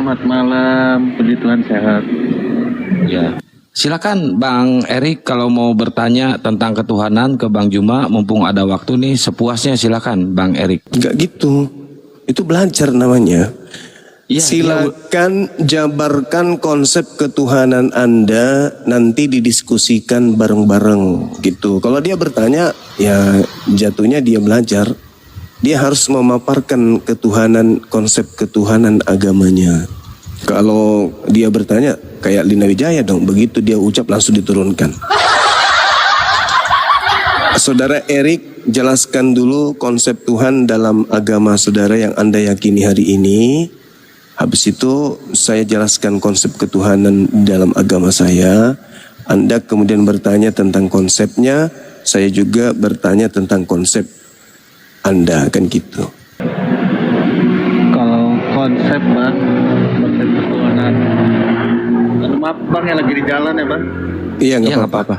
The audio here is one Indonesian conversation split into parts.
Selamat malam, puji Tuhan sehat. Ya. Silakan Bang Erik kalau mau bertanya tentang ketuhanan ke Bang Juma, mumpung ada waktu nih, sepuasnya silakan Bang Erik. Enggak gitu. Itu belajar namanya. Iya, Silakan jabarkan konsep ketuhanan Anda, nanti didiskusikan bareng-bareng gitu. Kalau dia bertanya, ya jatuhnya dia belajar. Dia harus memaparkan ketuhanan, konsep ketuhanan agamanya. Kalau dia bertanya, kayak Lina Wijaya dong, begitu dia ucap langsung diturunkan. Saudara Erik, jelaskan dulu konsep Tuhan dalam agama saudara yang Anda yakini hari ini. Habis itu saya jelaskan konsep ketuhanan dalam agama saya. Anda kemudian bertanya tentang konsepnya, saya juga bertanya tentang konsep Anda, kan gitu. Kalau konsep Bang, konsep ketuhanan. Maaf Bang yang lagi di jalan ya Bang. Iya, nggak Iya, nggak apa-apa.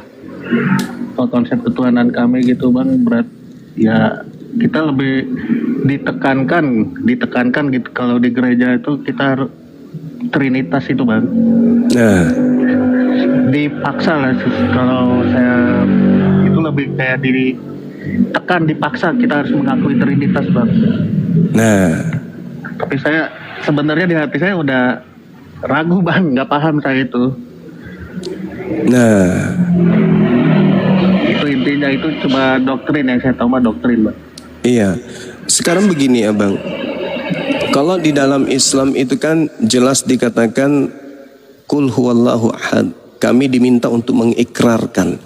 Kalau konsep ketuhanan kami gitu Bang, berat ya kita lebih ditekankan gitu. Kalau di gereja itu kita harus Trinitas itu Bang. Nah, Dipaksa lah kalau saya itu lebih kayak dipaksa kita harus mengakui Trinitas Bang. nah, Tapi saya sebenarnya di hati saya udah ragu Bang, nggak paham saya itu. nah. Itu intinya, itu cuma doktrin yang saya tahu mah doktrin Bang. Iya. Sekarang begini Abang. Kalau di dalam Islam itu kan jelas dikatakan Qul huwallahu ahad. Kami diminta untuk mengikrarkan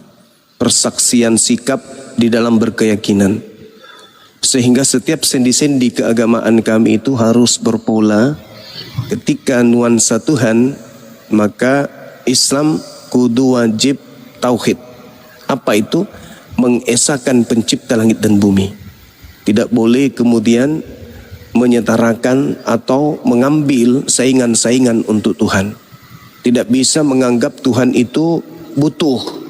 persaksian sikap di dalam berkeyakinan. Sehingga setiap sendi-sendi keagamaan kami itu harus berpola. Ketika nuansa Tuhan, maka Islam kudu wajib tauhid. Apa itu? Mengesahkan pencipta langit dan bumi. Tidak boleh kemudian menyetarakan atau mengambil saingan-saingan untuk Tuhan. Tidak bisa menganggap Tuhan itu butuh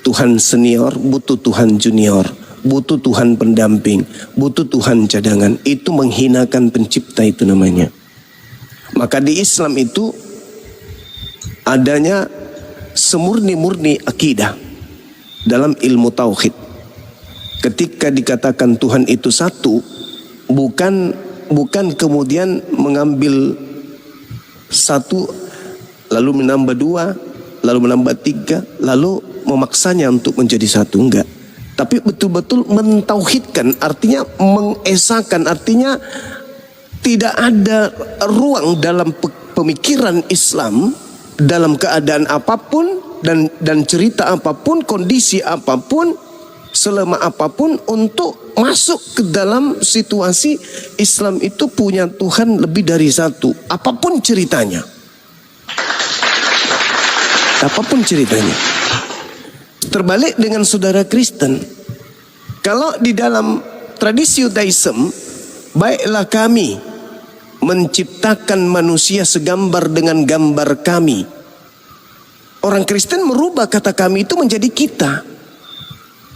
Tuhan senior, butuh Tuhan junior, butuh Tuhan pendamping, butuh Tuhan cadangan. Itu menghinakan pencipta itu namanya. Maka di Islam itu adanya semurni-murni akidah dalam ilmu tauhid. Ketika dikatakan Tuhan itu satu, bukan kemudian mengambil satu lalu menambah dua, lalu menambah tiga, lalu memaksanya untuk menjadi satu, enggak. Tapi betul-betul mentauhidkan, artinya mengesahkan, artinya tidak ada ruang dalam pemikiran Islam dalam keadaan apapun dan cerita apapun, kondisi apapun, selama apapun untuk masuk ke dalam situasi Islam itu punya Tuhan lebih dari satu, apapun ceritanya. Apapun ceritanya. Terbalik dengan saudara Kristen. Kalau di dalam tradisi Yudaism, baiklah kami menciptakan manusia segambar dengan gambar kami. Orang Kristen merubah kata kami itu menjadi kita.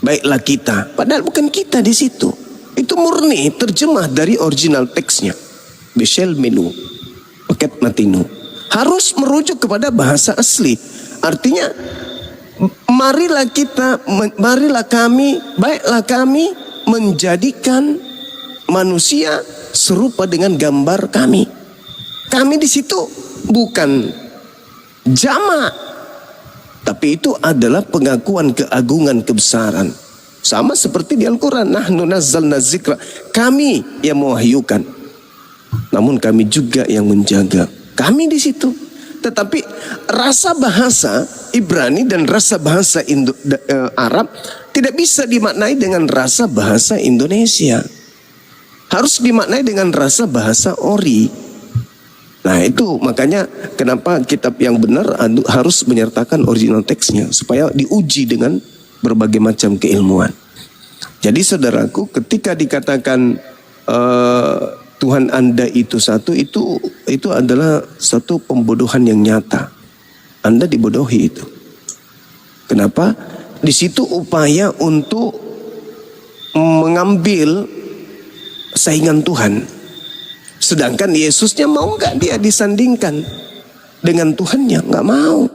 Baiklah kita, padahal bukan kita di situ. Itu murni terjemah dari original teksnya. Beshel menu, paket matinu. Harus merujuk kepada bahasa asli. Artinya, marilah kami, baiklah kami menjadikan manusia serupa dengan gambar kami. Kami di situ bukan jamak, tapi itu adalah pengakuan keagungan kebesaran. Sama seperti di Al-Quran, nahnu nazzalna dzikra, kami yang mewahyukan, namun kami juga yang menjaga. Kami di situ. Tetapi rasa bahasa Ibrani dan rasa bahasa Arab tidak bisa dimaknai dengan rasa bahasa Indonesia. Harus dimaknai dengan rasa bahasa Ori. Nah itu makanya kenapa kitab yang benar harus menyertakan original teksnya, supaya diuji dengan berbagai macam keilmuan. Jadi saudaraku, ketika dikatakan Tuhan Anda itu satu, itu adalah satu pembodohan yang nyata. Anda dibodohi itu. Kenapa? Di situ upaya untuk mengambil saingan Tuhan. Sedangkan Yesusnya mau nggak dia disandingkan dengan Tuhannya? Nggak mau.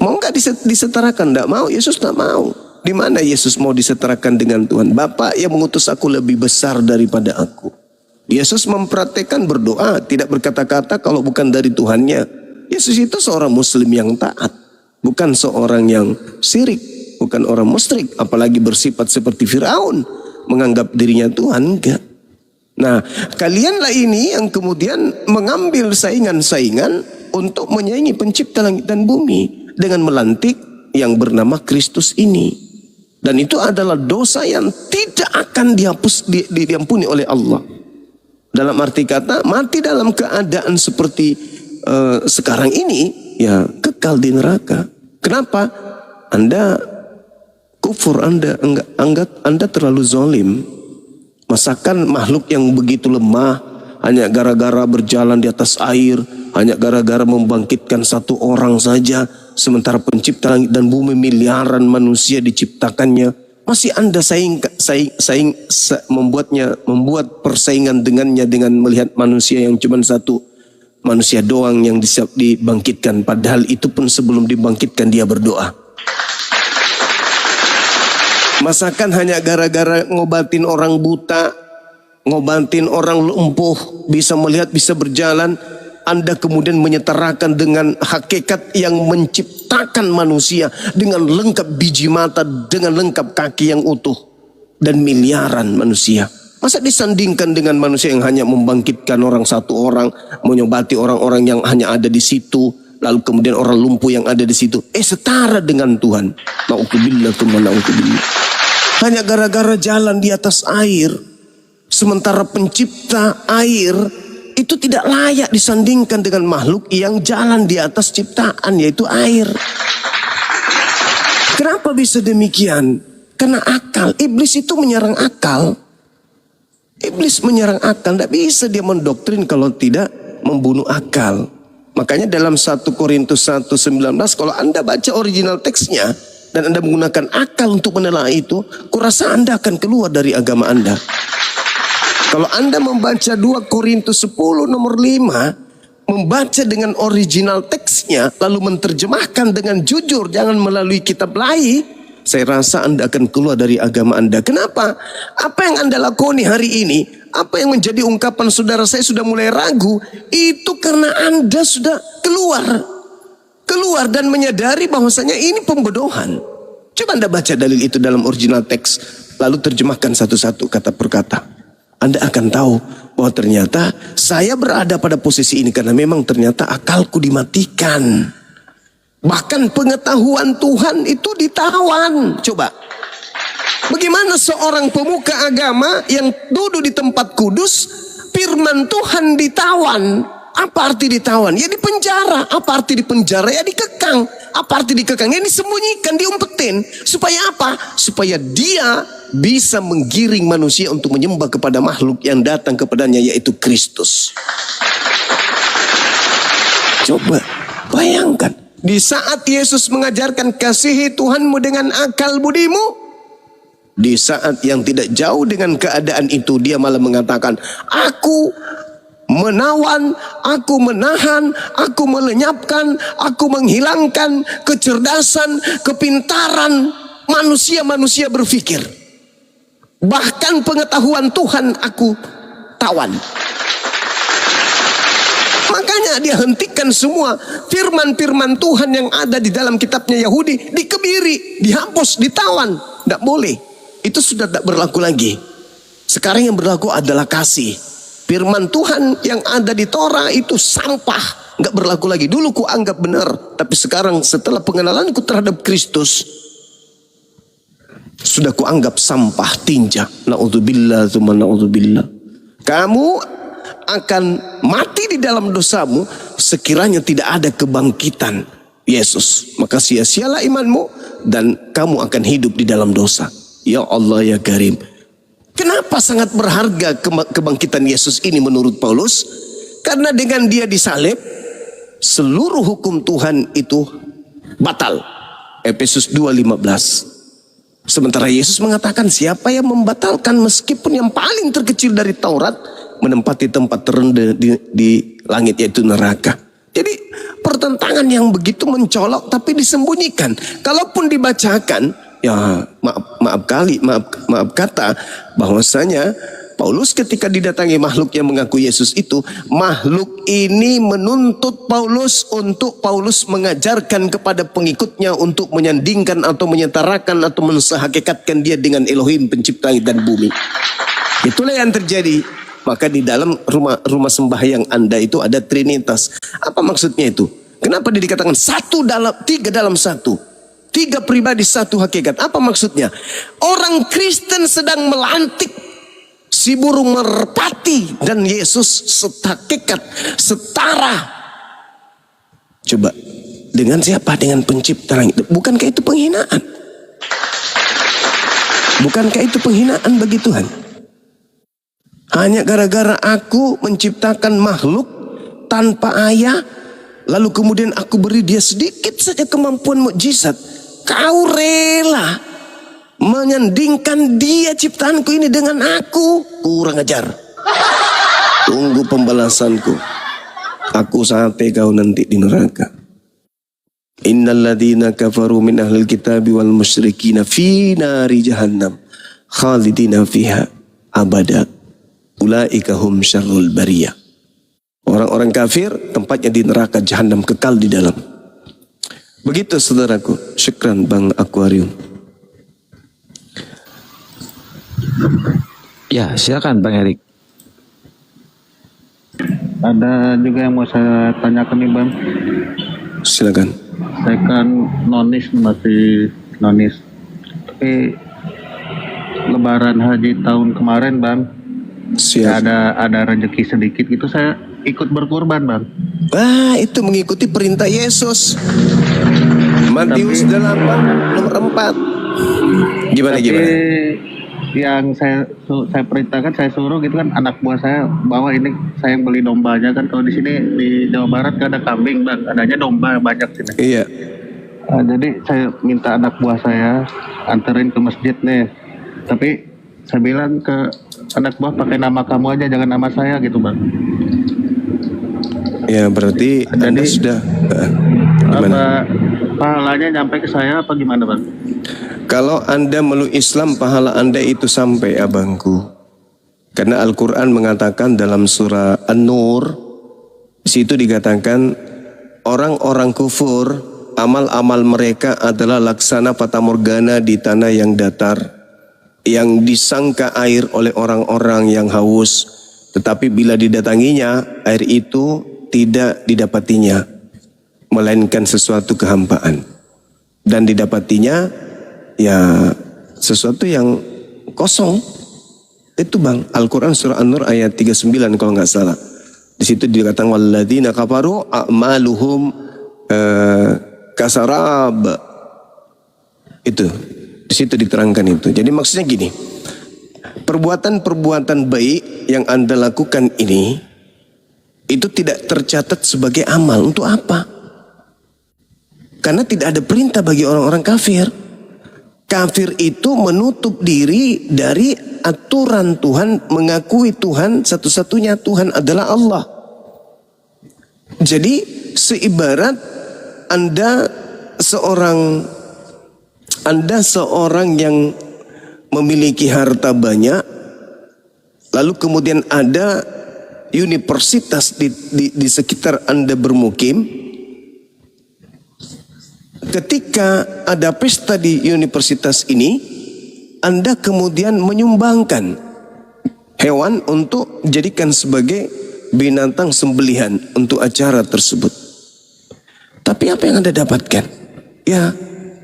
Mau nggak disetarakan? Nggak mau. Yesus nggak mau. Di mana Yesus mau disetarakan dengan Tuhan? Bapa yang mengutus aku lebih besar daripada aku. Yesus mempraktekkan berdoa, tidak berkata-kata kalau bukan dari Tuhannya. Yesus itu seorang Muslim yang taat, bukan seorang yang syirik, bukan orang musyrik, apalagi bersifat seperti Firaun, menganggap dirinya Tuhan. Enggak. Nah, kalianlah ini yang kemudian mengambil saingan-saingan untuk menyaingi pencipta langit dan bumi dengan melantik yang bernama Kristus ini. Dan itu adalah dosa yang tidak akan diampuni oleh Allah. Dalam arti kata, mati dalam keadaan seperti sekarang ini, ya kekal di neraka. Kenapa? Anda kufur, Anda terlalu zalim. Masakan makhluk yang begitu lemah hanya gara-gara berjalan di atas air, hanya gara-gara membangkitkan satu orang saja, sementara pencipta langit dan bumi miliaran manusia diciptakannya, masih Anda membuat persaingan dengannya dengan melihat manusia yang cuma satu manusia doang yang dibangkitkan, padahal itu pun sebelum dibangkitkan dia berdoa. Masakan hanya gara-gara ngobatin orang buta, ngobatin orang lumpuh, bisa melihat, bisa berjalan, Anda kemudian menyetarakan dengan hakikat yang menciptakan manusia dengan lengkap biji mata, dengan lengkap kaki yang utuh, dan miliaran manusia. Masa disandingkan dengan manusia yang hanya membangkitkan orang satu orang, menyobati orang-orang yang hanya ada di situ, lalu kemudian orang lumpuh yang ada di situ, setara dengan Tuhan. Na'udzubillah, na'udzubillah. Hanya gara-gara jalan di atas air, sementara pencipta air itu tidak layak disandingkan dengan makhluk yang jalan di atas ciptaan, yaitu air. Kenapa bisa demikian? Karena akal. Iblis itu menyerang akal. Iblis menyerang akal. Tidak bisa dia mendoktrin kalau tidak membunuh akal. Makanya dalam 1 Korintus 1:19, kalau Anda baca original teksnya dan Anda menggunakan akal untuk menelaah itu, kurasa Anda akan keluar dari agama Anda. Kalau Anda membaca 2 Korintus 10 nomor 5, membaca dengan original teksnya, lalu menerjemahkan dengan jujur, jangan melalui kitab lain, saya rasa Anda akan keluar dari agama Anda. Kenapa? Apa yang Anda lakoni hari ini, apa yang menjadi ungkapan saudara saya sudah mulai ragu, itu karena Anda sudah keluar dan menyadari bahwasanya ini pembodohan. Coba Anda baca dalil itu dalam original teks, lalu terjemahkan satu-satu kata per kata. Anda akan tahu bahwa ternyata saya berada pada posisi ini karena memang ternyata akalku dimatikan. Bahkan pengetahuan Tuhan itu ditawan. Coba, bagaimana seorang pemuka agama yang duduk di tempat kudus, firman Tuhan ditawan? Apa arti ditawan? Ya dipenjara. Apa arti dipenjara? Ya dikekang. Apa arti dikekang? Ya disembunyikan, diumpetin. Supaya apa? Supaya dia bisa menggiring manusia untuk menyembah kepada makhluk yang datang kepadanya, yaitu Kristus. Coba bayangkan, di saat Yesus mengajarkan kasihi Tuhanmu dengan akal budimu, di saat yang tidak jauh dengan keadaan itu, dia malah mengatakan, aku menawan, aku menahan, aku melenyapkan, aku menghilangkan kecerdasan, kepintaran manusia-manusia berpikir. Bahkan pengetahuan Tuhan aku tawan. Makanya dia hentikan semua firman-firman Tuhan yang ada di dalam kitabnya Yahudi, dikebiri, dihapus, ditawan. Tidak boleh. Itu sudah tidak berlaku lagi. Sekarang yang berlaku adalah kasih. Firman Tuhan yang ada di Torah itu sampah, nggak berlaku lagi. Dulu ku anggap benar, tapi sekarang setelah pengenalanku terhadap Kristus, sudah kuanggap sampah, tinja. Na'udzubillah, tsumma na'udzubillah. Kamu akan mati di dalam dosamu sekiranya tidak ada kebangkitan Yesus. Maka sia-sialah imanmu dan kamu akan hidup di dalam dosa. Ya Allah ya Karim. Kenapa sangat berharga kebangkitan Yesus ini menurut Paulus? Karena dengan dia disalib, seluruh hukum Tuhan itu batal. Efesus 2:15. Sementara Yesus mengatakan, siapa yang membatalkan meskipun yang paling terkecil dari Taurat, menempati tempat terendah di langit, yaitu neraka. Jadi pertentangan yang begitu mencolok tapi disembunyikan. Kalaupun dibacakan, ya maaf kata bahwasanya Paulus ketika didatangi makhluk yang mengaku Yesus itu, makhluk ini menuntut Paulus untuk Paulus mengajarkan kepada pengikutnya untuk menyandingkan atau menyetarakan atau mensehakikatkan dia dengan Elohim pencipta langit dan bumi. Itulah yang terjadi. Maka di dalam rumah sembahyang Anda itu ada Trinitas. Apa maksudnya itu? Kenapa dia dikatakan tiga dalam satu? Tiga pribadi satu hakikat. Apa maksudnya? Orang Kristen sedang melantik si burung merpati dan Yesus sehakikat, setara. Coba, dengan siapa? Dengan pencipta langit. Bukankah itu penghinaan? Bukankah itu penghinaan bagi Tuhan? Hanya gara-gara aku menciptakan makhluk tanpa ayah, lalu kemudian aku beri dia sedikit saja kemampuan mukjizat, kau rela menyandingkan dia ciptaanku ini dengan aku? Kurang ajar. Tunggu pembalasanku. Aku sate kau nanti di neraka. Innal ladzina kafaru min ahlil kitabi wal musyrikina fi nari jahannam khalidina fiha abada. Ulaika hum syarrul bariyah. Orang-orang kafir tempatnya di neraka jahanam, kekal di dalam. Begitu saudaraku. Syukran Bang Aquarium. Ya, silakan Bang Erik. Ada juga yang mau saya tanyakan nih Bang. Silakan. Saya kan masih nonis. Tapi Lebaran haji tahun kemarin Bang, Siap. ada rezeki sedikit gitu, saya ikut berkurban Bang. Wah, itu mengikuti perintah Yesus. Matius 8 nomor 4. Gimana? Yang saya perintahkan, saya suruh gitu kan, anak buah saya bawa ini, saya yang beli dombanya kan. Kalau di sini di Jawa Barat gak ada kambing Bang, adanya domba banyak sini. Iya. Jadi saya minta anak buah saya anterin ke masjid nih. Tapi saya bilang ke anak buah, pakai nama kamu aja, jangan nama saya gitu Bang. Ya berarti Anda sudah gimana? Apa pahalanya nyampe ke saya apa gimana Bang? Kalau Anda meluk Islam, pahala Anda itu sampai, abangku. Karena Al-Quran mengatakan dalam surah An-Nur, situ dikatakan orang-orang kufur, amal-amal mereka adalah laksana fatamorgana di tanah yang datar, yang disangka air oleh orang-orang yang haus, tetapi bila didatanginya, air itu tidak didapatinya, melainkan sesuatu kehampaan. Dan didapatinya, ya sesuatu yang kosong. Itu Bang, Al-Quran surah An-Nur ayat 39 kalau nggak salah. Di situ dikatakan walladzina kafaru a'maluhum kasarab. Itu di situ diterangkan itu. Jadi maksudnya gini, perbuatan-perbuatan baik yang Anda lakukan ini itu tidak tercatat sebagai amal. Untuk apa? Karena tidak ada perintah bagi orang-orang kafir. Kafir itu menutup diri dari aturan Tuhan, mengakui Tuhan satu-satunya Tuhan adalah Allah. Jadi seibarat Anda seorang yang memiliki harta banyak, lalu kemudian ada universitas di sekitar Anda bermukim. Ketika ada pesta di universitas ini, Anda kemudian menyumbangkan hewan untuk dijadikan sebagai binatang sembelihan untuk acara tersebut. Tapi apa yang Anda dapatkan? Ya,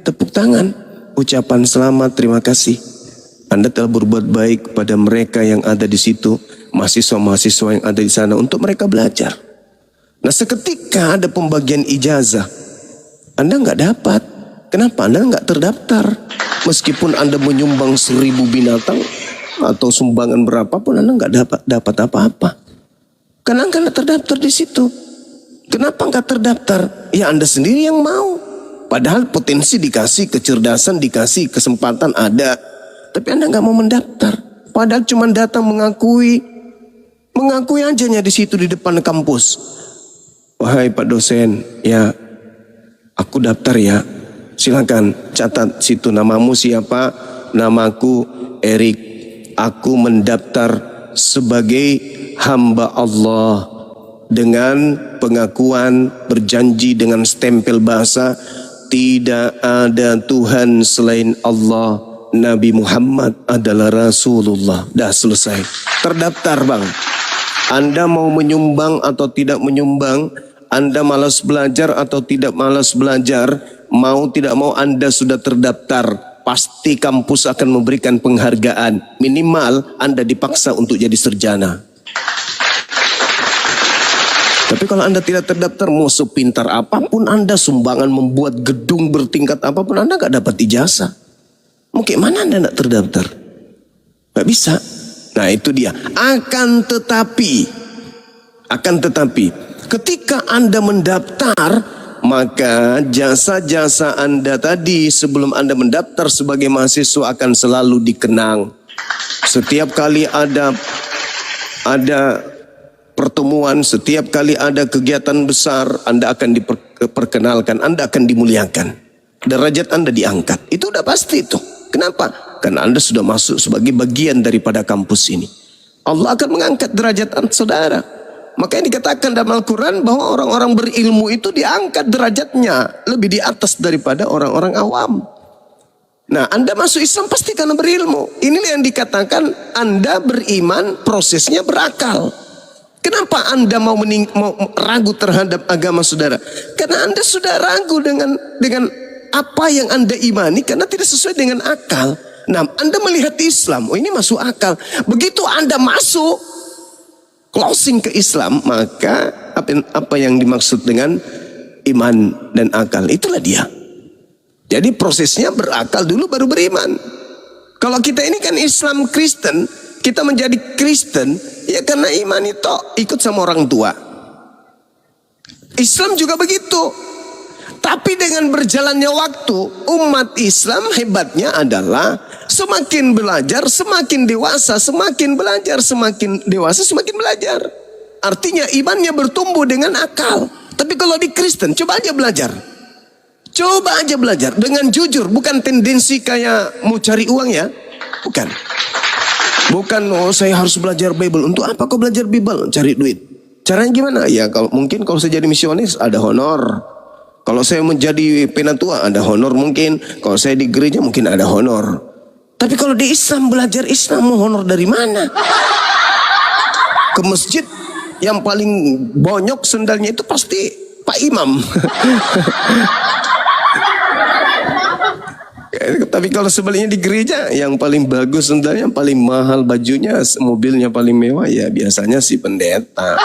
tepuk tangan, ucapan selamat, terima kasih. Anda telah berbuat baik kepada mereka yang ada di situ, mahasiswa-mahasiswa yang ada di sana, untuk mereka belajar. Nah, seketika ada pembagian ijazah, Anda nggak dapat. Kenapa? Anda nggak terdaftar. Meskipun Anda menyumbang 1000 binatang atau sumbangan berapapun, Anda nggak dapat apa-apa. Karena Anda nggak terdaftar di situ. Kenapa nggak terdaftar? Ya Anda sendiri yang mau. Padahal potensi dikasih, kecerdasan dikasih, kesempatan ada. Tapi Anda nggak mau mendaftar. Padahal cuma datang mengakui Mengakui aja di situ di depan kampus. Wahai Pak dosen, ya aku daftar ya. Silakan catat situ namamu siapa? Namaku Erik. Aku mendaftar sebagai hamba Allah dengan pengakuan berjanji dengan stempel bahasa tidak ada Tuhan selain Allah, Nabi Muhammad adalah Rasulullah. Dah selesai. Terdaftar bang. Anda mau menyumbang atau tidak menyumbang, Anda malas belajar atau tidak malas belajar, mau tidak mau Anda sudah terdaftar. Pasti kampus akan memberikan penghargaan. Minimal Anda dipaksa untuk jadi sarjana. Tapi kalau Anda tidak terdaftar, mau sepintar apapun Anda, sumbangan membuat gedung bertingkat apapun, Anda gak dapat ijazah. Mungkin mana Anda gak terdaftar? Gak bisa. Nah itu dia. Akan tetapi, ketika Anda mendaftar, maka jasa-jasa Anda tadi sebelum Anda mendaftar sebagai mahasiswa akan selalu dikenang. Setiap kali ada pertemuan, setiap kali ada kegiatan besar, Anda akan diperkenalkan, Anda akan dimuliakan. Derajat Anda diangkat. Itu udah pasti itu. Kenapa? Karena Anda sudah masuk sebagai bagian daripada kampus ini. Allah akan mengangkat derajat saudara. Makanya dikatakan dalam Al-Quran bahwa orang-orang berilmu itu diangkat derajatnya lebih di atas daripada orang-orang awam. Nah, Anda masuk Islam pasti karena berilmu. Inilah yang dikatakan Anda beriman, prosesnya berakal. Kenapa Anda mau ragu terhadap agama saudara? Karena Anda sudah ragu dengan apa yang Anda imani karena tidak sesuai dengan akal. Nah, Anda melihat Islam, oh ini masuk akal. Begitu Anda masuk closing ke Islam, maka apa yang dimaksud dengan iman dan akal, itulah dia. Jadi prosesnya berakal dulu baru beriman. Kalau kita ini kan Islam Kristen, kita menjadi Kristen ya karena iman itu ikut sama orang tua. Islam juga begitu. Tapi dengan berjalannya waktu, umat Islam hebatnya adalah semakin belajar, semakin dewasa, semakin belajar, semakin dewasa, semakin belajar. Artinya imannya bertumbuh dengan akal. Tapi kalau di Kristen, coba aja belajar. Coba aja belajar dengan jujur, bukan tendensi kayak mau cari uang ya. Bukan. Bukan, oh saya harus belajar Bible. Untuk apa kau belajar Bible? Cari duit. Caranya gimana? Ya kalau saya jadi misionis ada honor. Kalau saya menjadi penatua ada honor mungkin. Kalau saya di gereja mungkin ada honor. Tapi kalau di Islam belajar Islam mau honor dari mana? Ke masjid yang paling bonyok sendalnya itu pasti Pak Imam. Tapi kalau sebaliknya di gereja yang paling bagus sendalnya, yang paling mahal bajunya, mobilnya paling mewah ya biasanya si pendeta.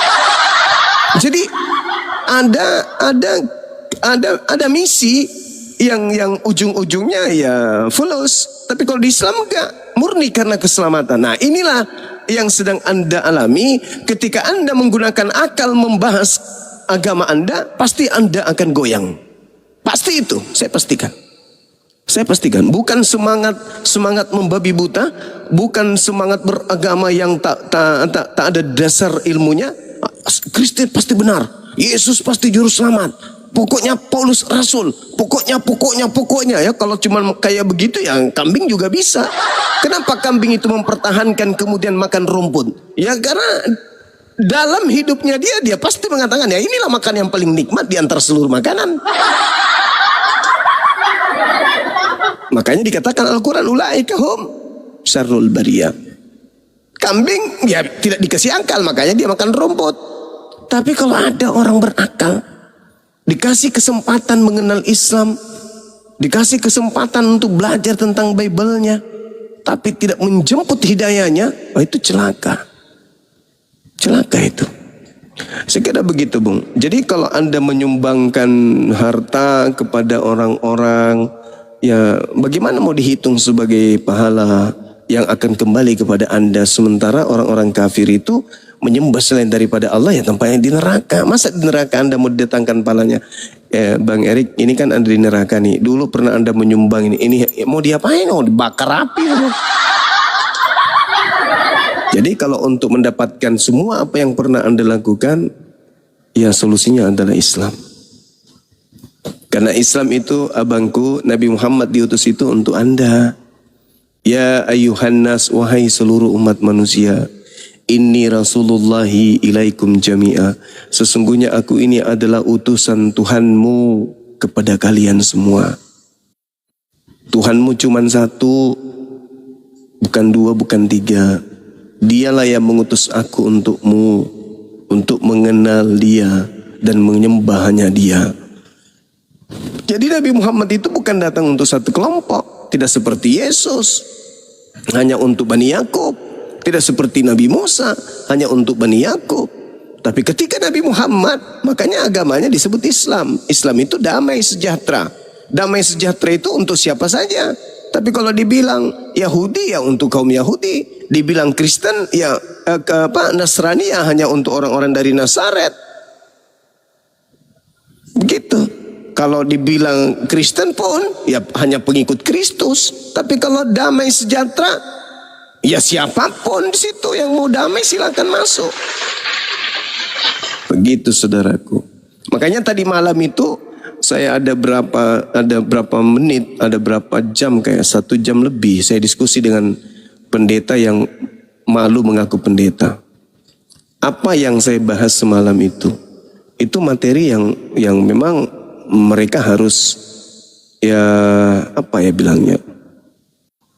Jadi ada misi yang ujung-ujungnya ya fulus. Tapi kalau di Islam enggak, murni karena keselamatan. Nah inilah yang sedang Anda alami ketika Anda menggunakan akal membahas agama Anda, pasti Anda akan goyang. Pasti itu, saya pastikan. Saya pastikan, bukan semangat membabi buta, bukan semangat beragama yang tak ada dasar ilmunya. Kristen pasti benar, Yesus pasti juru selamat. Pokoknya Paulus Rasul, pokoknya ya. Kalau cuma kayak begitu ya kambing juga bisa. Kenapa kambing itu mempertahankan kemudian makan rumput? Ya karena dalam hidupnya dia pasti mengatakan ya inilah makan yang paling nikmat di antara seluruh makanan. Makanya dikatakan Al-Quran ulaika hum syarrul bariyah. Kambing ya tidak dikasih akal, makanya dia makan rumput. Tapi kalau ada orang berakal, dikasih kesempatan mengenal Islam, dikasih kesempatan untuk belajar tentang Bible-nya, tapi tidak menjemput hidayahnya, oh itu celaka. Celaka itu. Sekira begitu, Bung. Jadi kalau Anda menyumbangkan harta kepada orang-orang, ya bagaimana mau dihitung sebagai pahala yang akan kembali kepada Anda, sementara orang-orang kafir itu menyembah selain daripada Allah ya tempatnya di neraka. Masa di neraka Anda mau didatangkan palanya? Bang Erik, ini kan Anda di neraka nih. Dulu pernah Anda menyumbang ini mau diapain? Oh dibakar api. Jadi kalau untuk mendapatkan semua apa yang pernah Anda lakukan, ya solusinya adalah Islam. Karena Islam itu, abangku, Nabi Muhammad diutus itu untuk Anda. Ya ayuhan nas, wahai seluruh umat manusia, inni rasulullahi ilaikum jami'a. Sesungguhnya aku ini adalah utusan Tuhanmu kepada kalian semua. Tuhanmu cuma satu, bukan dua, bukan tiga. Dialah yang mengutus aku untukmu, untuk mengenal dia dan menyembah hanya dia. Jadi Nabi Muhammad itu bukan datang untuk satu kelompok. Tidak seperti Yesus, hanya untuk Bani Yakub. Tidak seperti Nabi Musa, hanya untuk Bani Yakub. Tapi ketika Nabi Muhammad, makanya agamanya disebut Islam. Islam itu damai sejahtera. Damai sejahtera itu untuk siapa saja. Tapi kalau dibilang Yahudi, ya untuk kaum Yahudi. Dibilang Kristen, ya Nasrani, ya hanya untuk orang-orang dari Nazaret. Begitu. Kalau dibilang Kristen pun, ya hanya pengikut Kristus. Tapi kalau damai sejahtera, ya siapapun di situ yang mau damai silakan masuk. Begitu saudaraku. Makanya tadi malam itu saya ada berapa menit, ada berapa jam, kayak 1 jam lebih saya diskusi dengan pendeta yang malu mengaku pendeta. Apa yang saya bahas semalam itu materi yang memang mereka harus, ya apa ya bilangnya,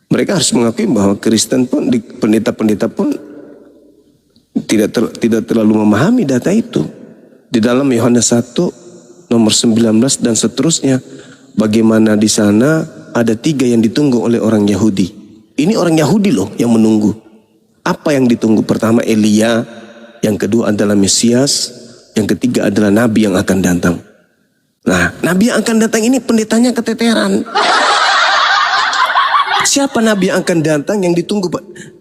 mereka harus mengakui bahwa Kristen pun, pendeta-pendeta pun tidak terlalu memahami data itu. Di dalam Yohanes 1 nomor 19 dan seterusnya, bagaimana di sana ada 3 yang ditunggu oleh orang Yahudi. Ini orang Yahudi loh yang menunggu. Apa yang ditunggu? Pertama Elia, yang kedua adalah Mesias, yang ketiga adalah Nabi yang akan datang. Nah, Nabi yang akan datang ini pendetanya keteteran. Siapa Nabi yang akan datang yang ditunggu?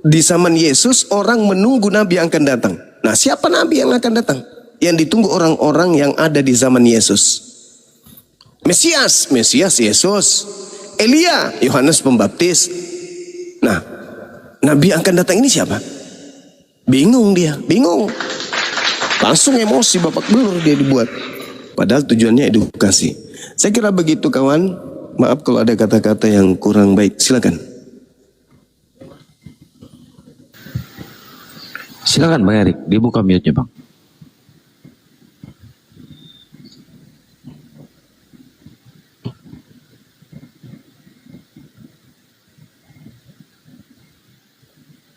Di zaman Yesus orang menunggu Nabi yang akan datang. Nah, siapa Nabi yang akan datang? Yang ditunggu orang-orang yang ada di zaman Yesus. Mesias Yesus. Elia, Yohanes Pembaptis. Nah, Nabi yang akan datang ini siapa? Bingung dia, bingung. Langsung emosi, babak belur dia dibuat. Padahal tujuannya edukasi. Saya kira begitu kawan. Maaf kalau ada kata-kata yang kurang baik. Silakan. Silakan Bang Erik, dibuka mute-nya Bang.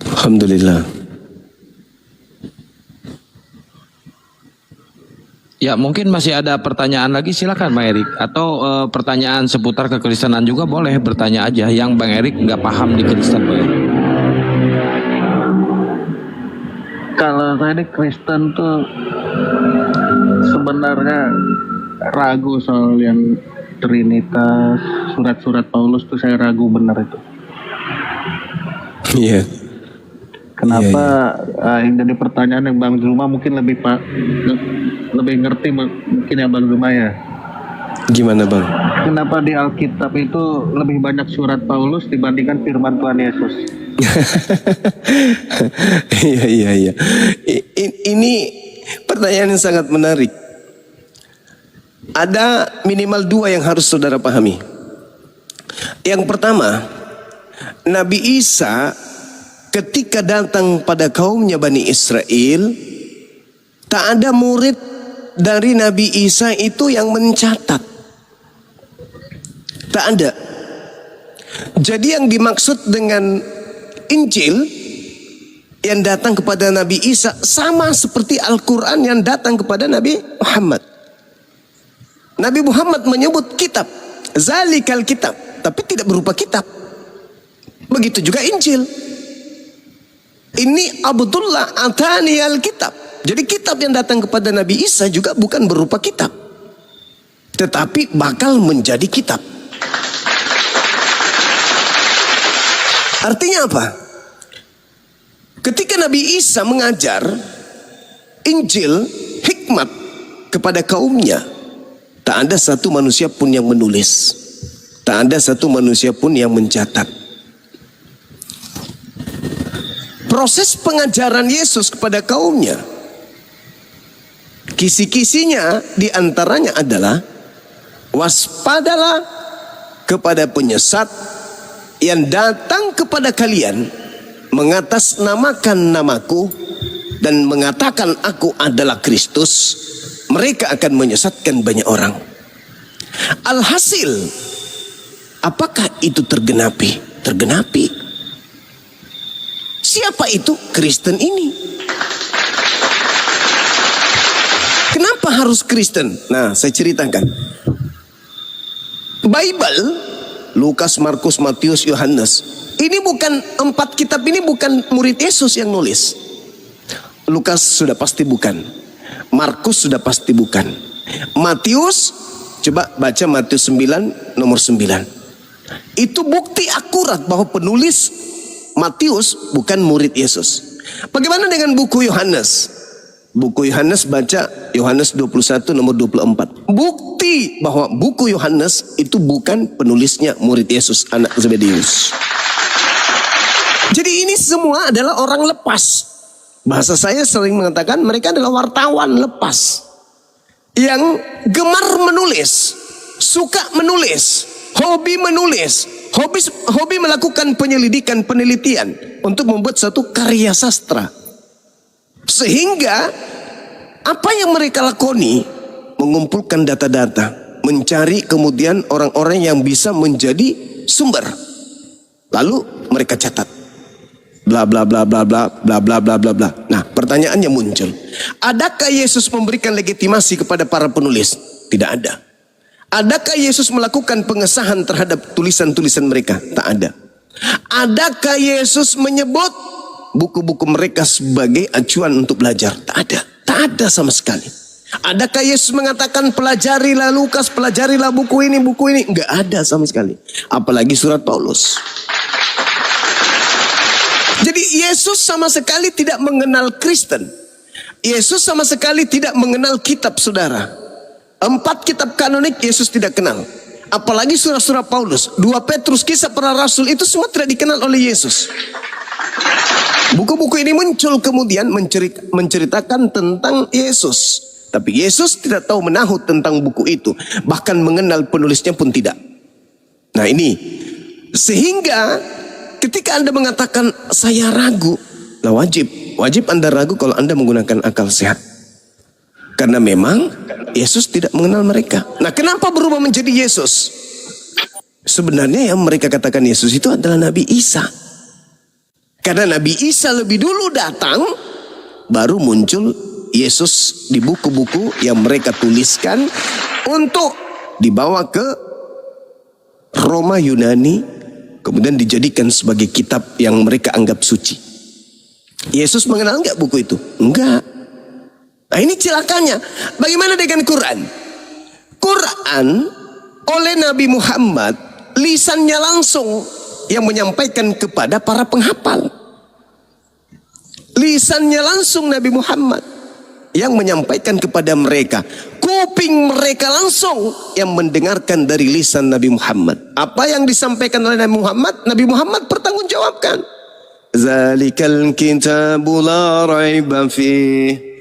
Alhamdulillah. Ya mungkin masih ada pertanyaan lagi, silakan Bang Erik. Atau pertanyaan seputar kekristenan juga boleh, bertanya aja. Yang Bang Erik nggak paham di Kristen Bang Erik. Kalau saya di Kristen tuh sebenarnya ragu soal yang Trinitas, surat-surat Paulus tuh saya ragu benar itu. Iya. Kenapa yang jadi pertanyaan yang Bang Zuma mungkin lebih ngerti mungkin ya Bang Zuma ya. Gimana Bang? Kenapa di Alkitab itu lebih banyak surat Paulus dibandingkan firman Tuhan Yesus? Iya. Ini pertanyaan yang sangat menarik. Ada minimal 2 yang harus saudara pahami. Yang pertama, Nabi Isa ketika datang pada kaumnya Bani Israel, tak ada murid dari Nabi Isa itu yang mencatat. Tak ada. Jadi yang dimaksud dengan Injil yang datang kepada Nabi Isa sama seperti Al-Quran yang datang kepada Nabi Muhammad. Nabi Muhammad menyebut kitab, zalikal kitab, tapi tidak berupa kitab. Begitu juga Injil. Ini Abdullah atani al-kitab. Jadi kitab yang datang kepada Nabi Isa juga bukan berupa kitab, tetapi bakal menjadi kitab. Artinya apa? Ketika Nabi Isa mengajar Injil, hikmat kepada kaumnya, tak ada satu manusia pun yang menulis, tak ada satu manusia pun yang mencatat. proses pengajaran Yesus kepada kaumnya, kisi-kisinya diantaranya adalah waspadalah kepada penyesat yang datang kepada kalian mengatasnamakan namaku dan mengatakan aku adalah Kristus. Mereka akan menyesatkan banyak orang. Alhasil, apakah itu tergenapi? Tergenapi. Siapa itu Kristen ini? Kenapa harus Kristen? Nah, saya ceritakan. Bible, Lukas, Markus, Matius, Yohanes, ini bukan 4 kitab ini bukan murid Yesus yang nulis. Lukas sudah pasti bukan. Markus sudah pasti bukan. Matius, coba baca Matius 9 nomor 9. Itu bukti akurat bahwa penulis Matius bukan murid Yesus. Bagaimana dengan buku Yohanes? Buku Yohanes, baca Yohanes 21 nomor 24. Bukti bahwa buku Yohanes itu bukan penulisnya murid Yesus, anak Zebedeus. Jadi ini semua adalah orang lepas. Bahasa saya sering mengatakan mereka adalah wartawan lepas yang gemar menulis, suka menulis, hobi menulis, hobi melakukan penyelidikan, penelitian untuk membuat satu karya sastra. Sehingga apa yang mereka lakoni, mengumpulkan data-data, mencari kemudian orang-orang yang bisa menjadi sumber, lalu mereka catat. Bla bla bla bla bla bla bla bla bla bla. Nah, pertanyaannya muncul. Adakah Yesus memberikan legitimasi kepada para penulis? Tidak ada. Adakah Yesus melakukan pengesahan terhadap tulisan-tulisan mereka? Tak ada. Adakah Yesus menyebut buku-buku mereka sebagai acuan untuk belajar? Tak ada. Tak ada sama sekali. Adakah Yesus mengatakan pelajarilah Lukas, pelajarilah buku ini, buku ini? Enggak ada sama sekali. Apalagi surat Paulus. Jadi Yesus sama sekali tidak mengenal Kristen. Yesus sama sekali tidak mengenal kitab, saudara. 4 kitab kanonik Yesus tidak kenal. Apalagi surah-surah Paulus, 2 Petrus, kisah para rasul, itu semua tidak dikenal oleh Yesus. Buku-buku ini muncul kemudian menceritakan tentang Yesus. Tapi Yesus tidak tahu menahu tentang buku itu. Bahkan mengenal penulisnya pun tidak. Nah ini, sehingga ketika Anda mengatakan saya ragu, nah wajib Anda ragu kalau Anda menggunakan akal sehat. Karena memang Yesus tidak mengenal mereka. Nah, kenapa berubah menjadi Yesus? Sebenarnya yang mereka katakan Yesus itu adalah Nabi Isa. Karena Nabi Isa lebih dulu datang, baru muncul Yesus di buku-buku yang mereka tuliskan untuk dibawa ke Roma Yunani, kemudian dijadikan sebagai kitab yang mereka anggap suci. Yesus mengenal enggak buku itu? Enggak. Nah ini celakanya. Bagaimana dengan Quran? Quran oleh Nabi Muhammad, lisannya langsung yang menyampaikan kepada para penghafal. Lisannya langsung Nabi Muhammad yang menyampaikan kepada mereka. Kuping mereka langsung yang mendengarkan dari lisan Nabi Muhammad. Apa yang disampaikan oleh Nabi Muhammad pertanggungjawabkan. Zalikal kitabu la raiba fih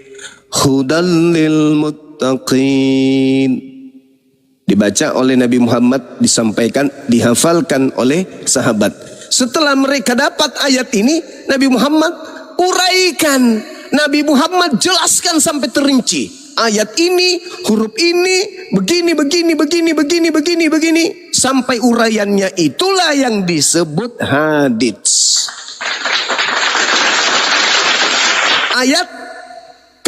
hudal lil muttaqin. Dibaca oleh Nabi Muhammad, disampaikan, dihafalkan oleh sahabat. Setelah mereka dapat ayat ini, Nabi Muhammad uraikan, Nabi Muhammad jelaskan sampai terinci. Ayat ini, huruf ini, begini, sampai uraiannya itulah yang disebut hadits. Ayat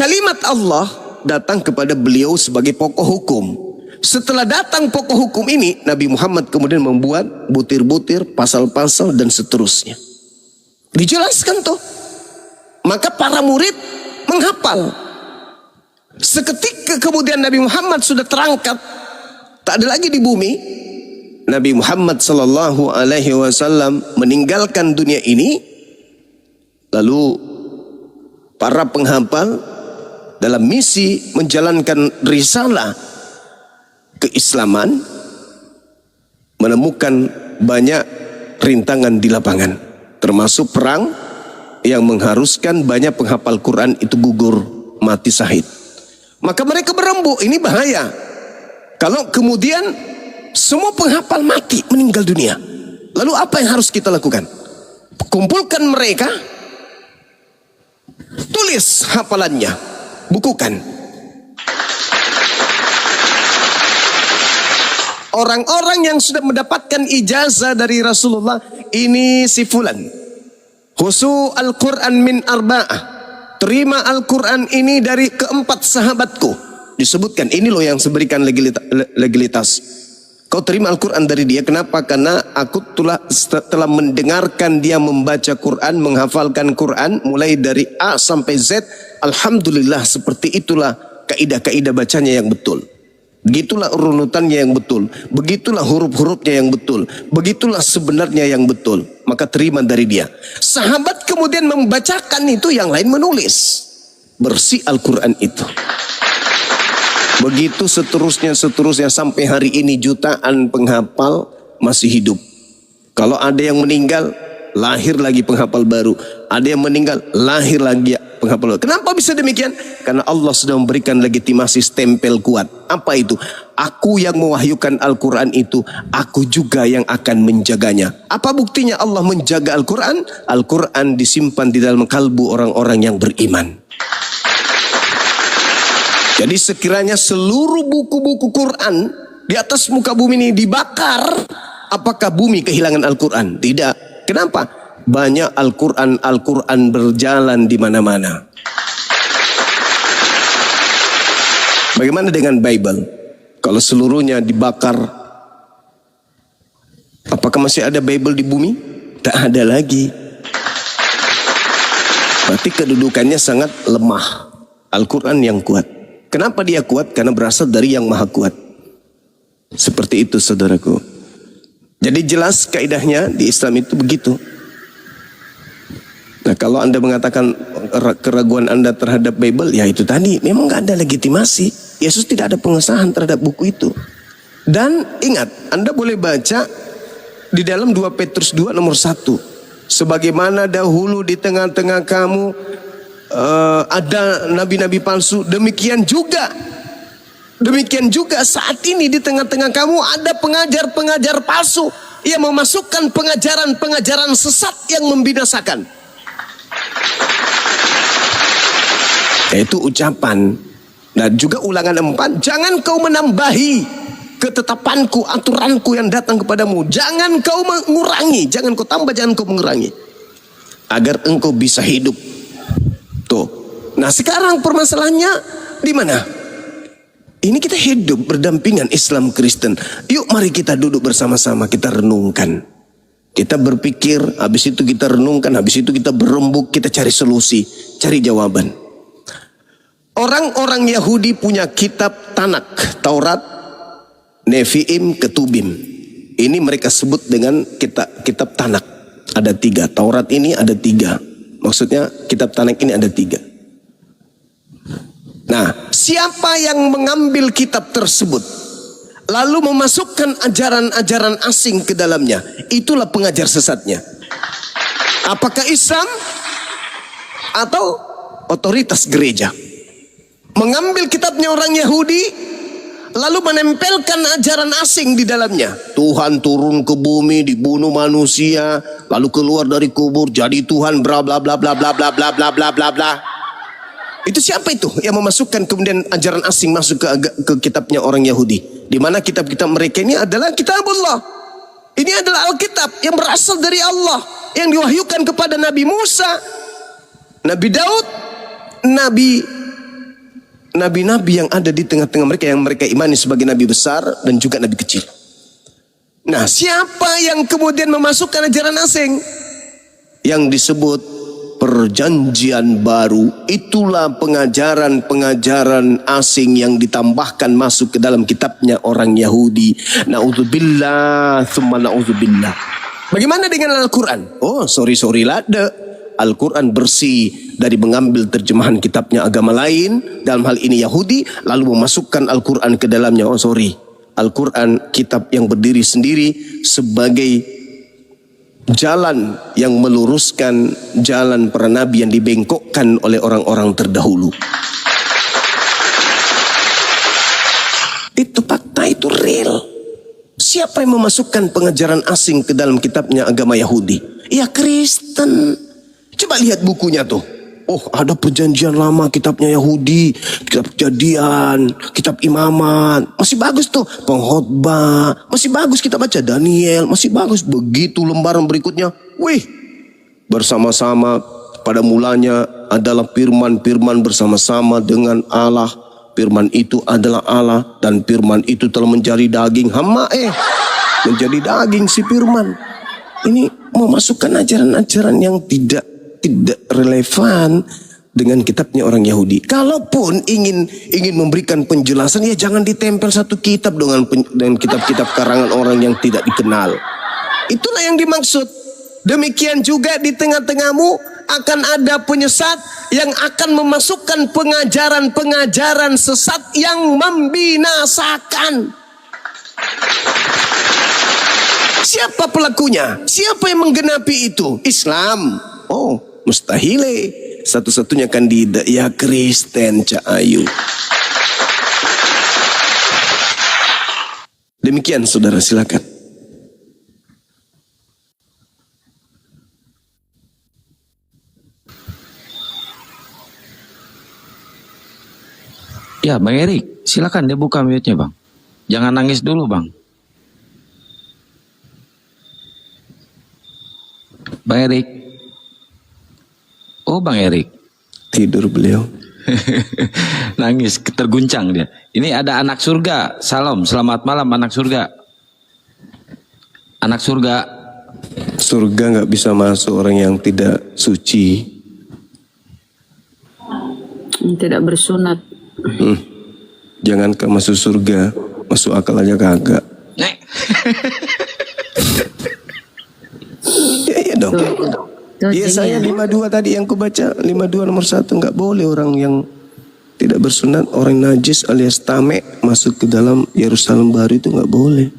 kalimat Allah datang kepada beliau sebagai pokok hukum. Setelah datang pokok hukum ini, Nabi Muhammad kemudian membuat butir-butir, pasal-pasal dan seterusnya. Dijelaskan tuh. Maka para murid menghafal. Seketika kemudian Nabi Muhammad sudah terangkat, tak ada lagi di bumi. Nabi Muhammad sallallahu alaihi wasallam meninggalkan dunia ini. Lalu para penghafal dalam misi menjalankan risalah keislaman menemukan banyak rintangan di lapangan, termasuk perang yang mengharuskan banyak penghafal Quran itu gugur mati syahid. Maka mereka berembuk, ini bahaya. Kalau kemudian semua penghafal mati meninggal dunia, lalu apa yang harus kita lakukan? Kumpulkan mereka, tulis hafalannya, bukukan. Orang-orang yang sudah mendapatkan ijazah dari Rasulullah, ini si fulan, khusu Al-Quran min arba'ah, terima Al-Quran ini dari keempat sahabatku. Disebutkan, ini loh yang berikan legalitas. Kau terima Al-Quran dari dia, kenapa? Karena aku telah mendengarkan dia membaca Quran, menghafalkan Quran, mulai dari A sampai Z. Alhamdulillah, seperti itulah kaidah-kaidah bacanya yang betul. Begitulah urutannya yang betul. Begitulah huruf-hurufnya yang betul. Begitulah sebenarnya yang betul. Maka terima dari dia. Sahabat kemudian membacakan itu, yang lain menulis. Bersih Al-Quran itu. Begitu seterusnya sampai hari ini jutaan penghafal masih hidup. Kalau ada yang meninggal, lahir lagi penghafal baru. Ada yang meninggal, lahir lagi penghafal baru. Kenapa bisa demikian? Karena Allah sudah memberikan legitimasi stempel kuat. Apa itu? Aku yang mewahyukan Al-Quran itu, aku juga yang akan menjaganya. Apa buktinya Allah menjaga Al-Quran? Al-Quran disimpan di dalam kalbu orang-orang yang beriman. Jadi sekiranya seluruh buku-buku Quran di atas muka bumi ini dibakar, apakah bumi kehilangan Al-Quran? Tidak. Kenapa? Banyak Al-Quran berjalan di mana-mana. Bagaimana dengan Bible? Kalau seluruhnya dibakar, apakah masih ada Bible di bumi? Tak ada lagi. Berarti kedudukannya sangat lemah. Al-Quran yang kuat. Kenapa dia kuat? Karena berasal dari yang maha kuat. Seperti itu saudaraku. Jadi jelas kaidahnya di Islam itu begitu. Nah, kalau Anda mengatakan keraguan Anda terhadap Bible, ya itu tadi, memang gak ada legitimasi. Yesus tidak ada pengesahan terhadap buku itu. Dan ingat, Anda boleh baca di dalam 2 Petrus 2 nomor 1. Sebagaimana dahulu di tengah-tengah kamu ada nabi-nabi palsu, demikian juga saat ini di tengah-tengah kamu ada pengajar-pengajar palsu yang memasukkan pengajaran-pengajaran sesat yang membinasakan. Itu ucapan. Dan juga ulangan 4, jangan kau menambahi ketetapanku, aturanku yang datang kepadamu. Jangan kau mengurangi, jangan kau tambah, jangan kau mengurangi, agar engkau bisa hidup. Tuh. Nah, sekarang permasalahannya di mana? Ini kita hidup berdampingan Islam Kristen. Yuk mari kita duduk bersama-sama, kita renungkan. Kita berpikir, habis itu kita renungkan, habis itu kita berembuk, kita cari solusi, cari jawaban. Orang-orang Yahudi punya kitab Tanak, Taurat, Nevi'im, Ketubim. Ini mereka sebut dengan kitab Tanak. Ada 3, Taurat ini ada 3. Maksudnya kitab Tanak ini ada 3. Nah, siapa yang mengambil kitab tersebut lalu memasukkan ajaran-ajaran asing ke dalamnya, itulah pengajar sesatnya. Apakah Islam atau otoritas gereja? Mengambil kitabnya orang Yahudi lalu menempelkan ajaran asing di dalamnya. Tuhan turun ke bumi, dibunuh manusia, lalu keluar dari kubur jadi Tuhan, bla bla bla bla bla bla bla bla bla bla bla. Itu siapa itu yang memasukkan kemudian ajaran asing masuk ke kitabnya orang Yahudi? Di mana kitab-kitab mereka ini adalah kitabullah. Ini adalah Alkitab yang berasal dari Allah, yang diwahyukan kepada Nabi Musa, Nabi Daud, nabi-nabi yang ada di tengah-tengah mereka, yang mereka imani sebagai nabi besar dan juga nabi kecil. Nah, siapa yang kemudian memasukkan ajaran asing? Yang disebut perjanjian baru. Itulah pengajaran-pengajaran asing yang ditambahkan masuk ke dalam kitabnya orang Yahudi. Na'udzubillah, tsumma na'udzubillah. Bagaimana dengan Al-Quran? Oh, sorry lah, Al-Quran bersih dari mengambil terjemahan kitabnya agama lain, dalam hal ini Yahudi, lalu memasukkan Al-Quran ke dalamnya. Oh sorry, Al-Quran kitab yang berdiri sendiri sebagai jalan yang meluruskan jalan para nabi yang dibengkokkan oleh orang-orang terdahulu. Itu fakta, itu real. Siapa yang memasukkan pengajaran asing ke dalam kitabnya agama Yahudi? Ya Kristen. Coba lihat bukunya tuh. Oh, ada perjanjian lama kitabnya Yahudi, kitab Kejadian, kitab Imamat, masih bagus tuh. Pengkhotbah, masih bagus kita baca. Daniel, masih bagus. Begitu lembaran berikutnya, wih, bersama-sama pada mulanya adalah firman bersama-sama dengan Allah. Firman itu adalah Allah dan firman itu telah menjadi daging. Menjadi daging si firman. Ini memasukkan ajaran-ajaran yang tidak relevan dengan kitabnya orang Yahudi. Kalaupun ingin memberikan penjelasan, ya jangan ditempel satu kitab dengan kitab-kitab karangan orang yang tidak dikenal. Itulah yang dimaksud. Demikian juga di tengah-tengahmu akan ada penyesat yang akan memasukkan pengajaran-pengajaran sesat yang membinasakan. Siapa pelakunya? Siapa yang menggenapi itu? Islam. Oh, mustahile. Satu-satunya kandidat ya Kristen, Cak Ayu. Demikian saudara, silakan. Ya, Bang Erik, silakan dia buka mute-nya, Bang. Jangan nangis dulu, Bang. Bang Erik. Oh, Bang Erik. Tidur beliau. Nangis, terguncang dia. Ini ada anak surga. Salam, selamat malam anak surga. Anak surga. Surga nggak bisa masuk orang yang tidak suci. Tidak bersunat. Jangan ke masuk surga, masuk akal aja kagak. Nek. Iya dong. Iya, saya 52 tadi yang kubaca, 52 nomor 1, nggak boleh orang yang tidak bersunat, orang najis alias tamek masuk ke dalam Yerusalem baru, itu nggak boleh.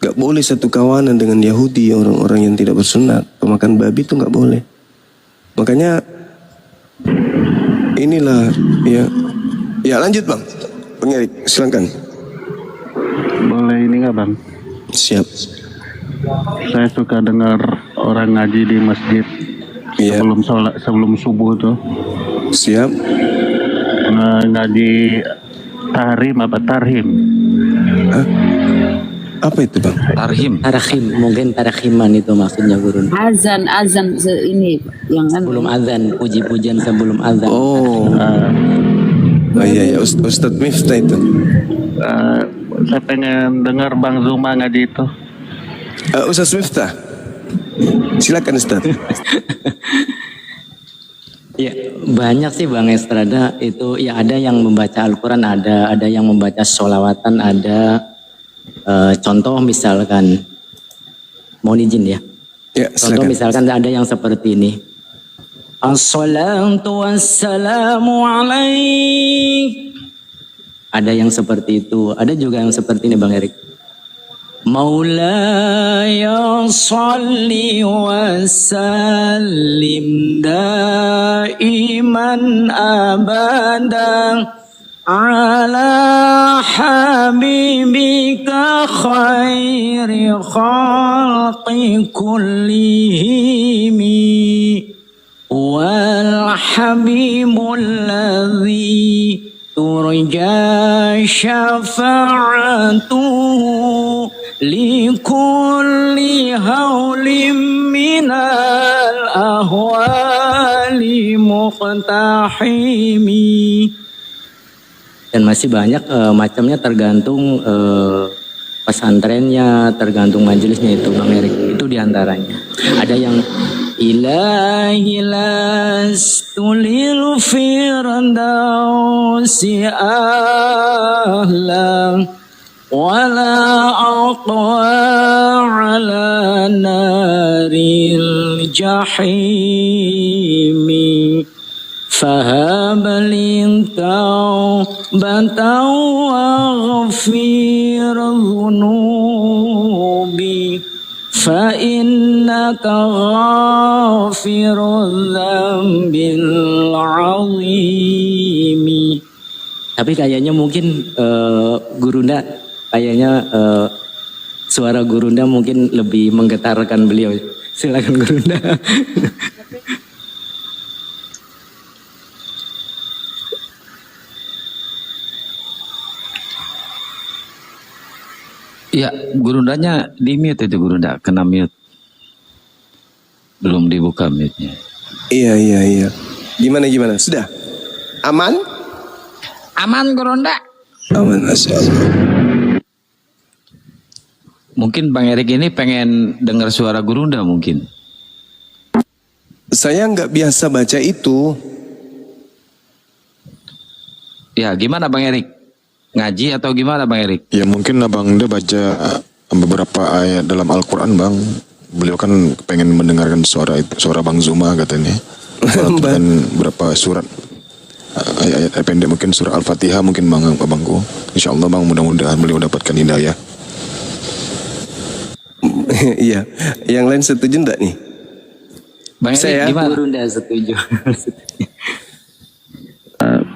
Nggak boleh satu kawanan dengan Yahudi, orang-orang yang tidak bersunat, pemakan babi itu nggak boleh. Makanya inilah ya lanjut Bang. Bang Erik, silakan. Boleh ini nggak Bang? Siap. Saya suka dengar orang ngaji di masjid Iya. sebelum subuh tuh. Siap. Ngaji tahrim apa tarhim? Hah? Apa itu Bang? Tarahim, mungkin tarahiman itu maksudnya guru. Azan ini yang Sebelum azan, puji-pujian sebelum azan. Oh. Iya, Ustadz Miftah itu. Saya pengen dengar Bang Zuma ngaji itu. Ustadz Miftah, silakan Ustadz. Ya, banyak sih Bang Estrada itu, ya ada yang membaca Al-Quran, ada yang membaca sholawatan, ada contoh misalkan, mohon izin ya. Ya, Contoh silakan. misalkan ada yang seperti ini. Assalatu wassalamu alaik. Ada yang seperti itu, ada juga yang seperti ini Bang Erik. Maulaya salli wa sallim daiman abadan ala habibika khairi khalqi kullihimi wal habibul ladzi turja syafa'atuhu likulli haulim minal ahwali muqtahimi. Dan masih banyak macamnya, tergantung pesantrennya, tergantung majelisnya itu Bang Erik. Itu diantaranya. Ada yang ilahi lastu lil firdausi ahlan wala aqwa ala naril jahimi fahabalin taubatan waghfir dhunubi fa in innaka ghafirul dzambil azimi. Tapi kayaknya mungkin Gurunda kayaknya suara Gurunda mungkin lebih menggetarkan beliau. Silakan Gurunda. Ya, Gurundanya di mute itu Gurunda, kena mute. Belum dibuka mute-nya. Iya. Gimana? Sudah? Aman? Aman Gurunda. Aman, Masya Allah. Mungkin Bang Erik ini pengen dengar suara Gurunda mungkin. Saya nggak biasa baca itu. Ya, gimana Bang Erik? Ngaji atau gimana Bang Erik? Ya mungkin abang dia baca beberapa ayat dalam Al-Quran bang. Beliau kan pengen mendengarkan suara itu, suara Bang Zuma katanya. Dan beberapa surat ayat-ayat pendek mungkin surah Al-Fatihah mungkin bang abangku. Insya Allah bang mudah-mudahan beliau dapatkan hidayah. Iya. Yang lain setuju enggak nih? Bang Erik Saya- gimana? Gurunda setuju.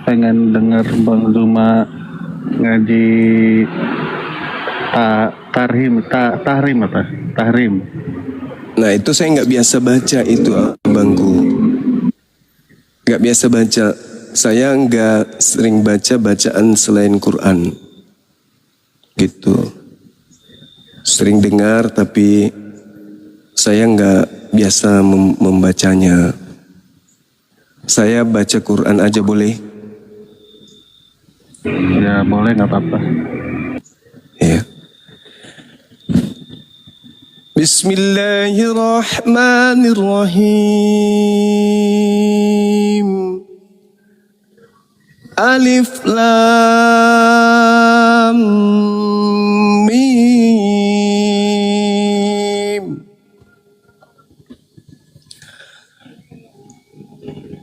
Pengen dengar Bang Zuma ngaji tahrim. Nah itu saya nggak biasa baca itu abangku. Nggak biasa baca. Saya nggak sering baca bacaan selain Quran. Gitu. Sering dengar tapi saya nggak biasa membacanya. Saya baca Quran aja boleh? Ya boleh, nggak apa-apa. Ya. Bismillahirrahmanirrahim. Alif Lam Mim.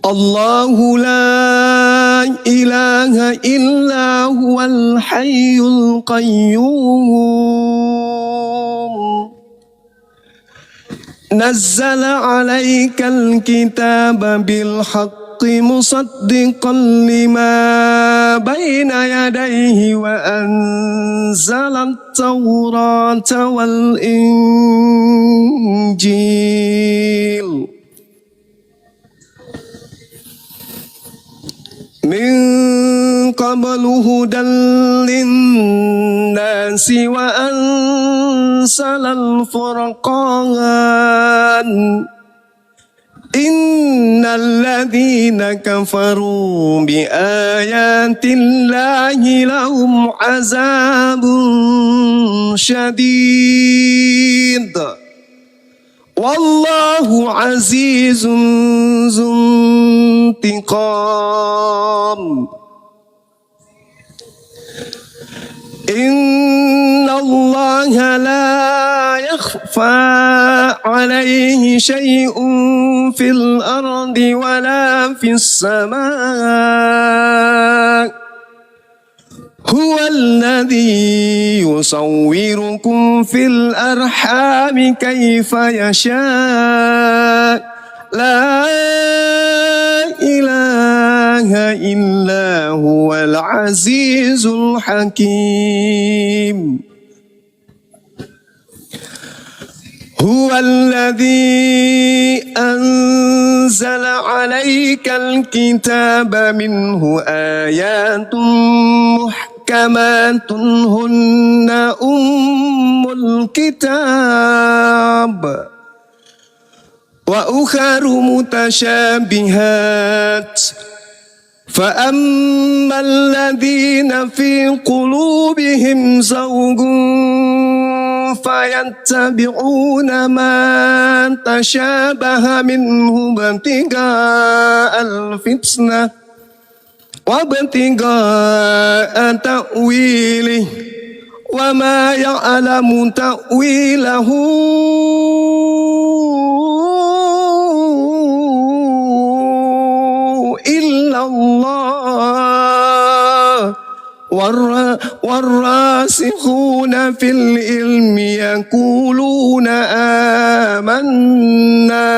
Allahu la ilaha illa huwal hayyul qayyum. Nazzala 'alaikal kitaba bil haqqi musaddiqan lima baina yadayhi wa anzalat tawrata wal injil. Min qablu hudan linnasi wa ansalal furqan. Innal ladhina kafaru bi ayatillahi lahum azabun syadid. Wallahu azizun zuntiqam. Inna Allaha la yakhfa alaihi syai'un fil ardi wala fis sama'. هو الذي يصوركم في الأرحام كيف يشاء لا إله إلا هو العزيز الحكيم. هو الذي أنزل عليك الكتاب منه آيات محكمات هن أم الكتاب وأخر متشابهات فأما الذين في قلوبهم زوغ فيتبعون ما تشابه منه ابتغاء الفتنة وابتغاء تأويله وما يعلم تأويله إلا الله والراسخون في العلم يقولون آمنا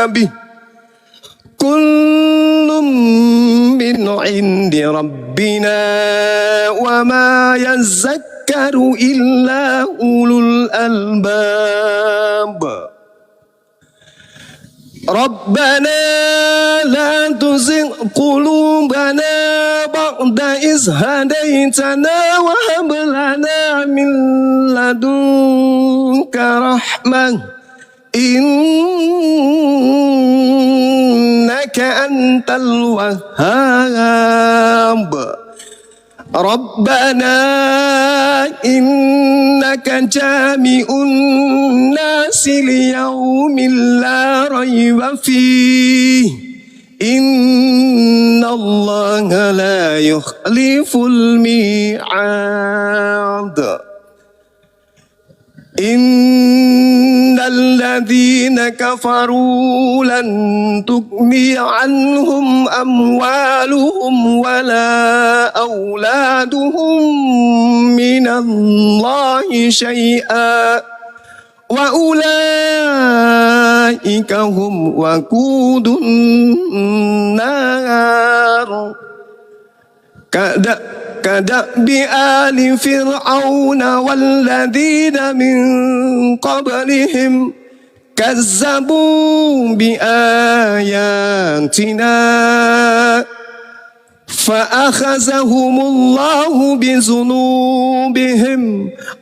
به كل من عند ربنا وما يذكر إلا أولو الألباب ربنا لا تزغ قلوبنا بعد إذ هديتنا وهب لنا من لدنك رحمة إنك أنت الوهاب ربنا إنك جامع الناس ليوم لا ريب فيه إن الله لا يخلف الميعاد إن الذين كفروا لن تغني عنهم أموالهم ولا أولادهم من الله شيئا وأولئك هم وقود النار كدأب آل فرعون والذين من قبلهم كذبوا بآياتنا فأخذهم الله بذنوبهم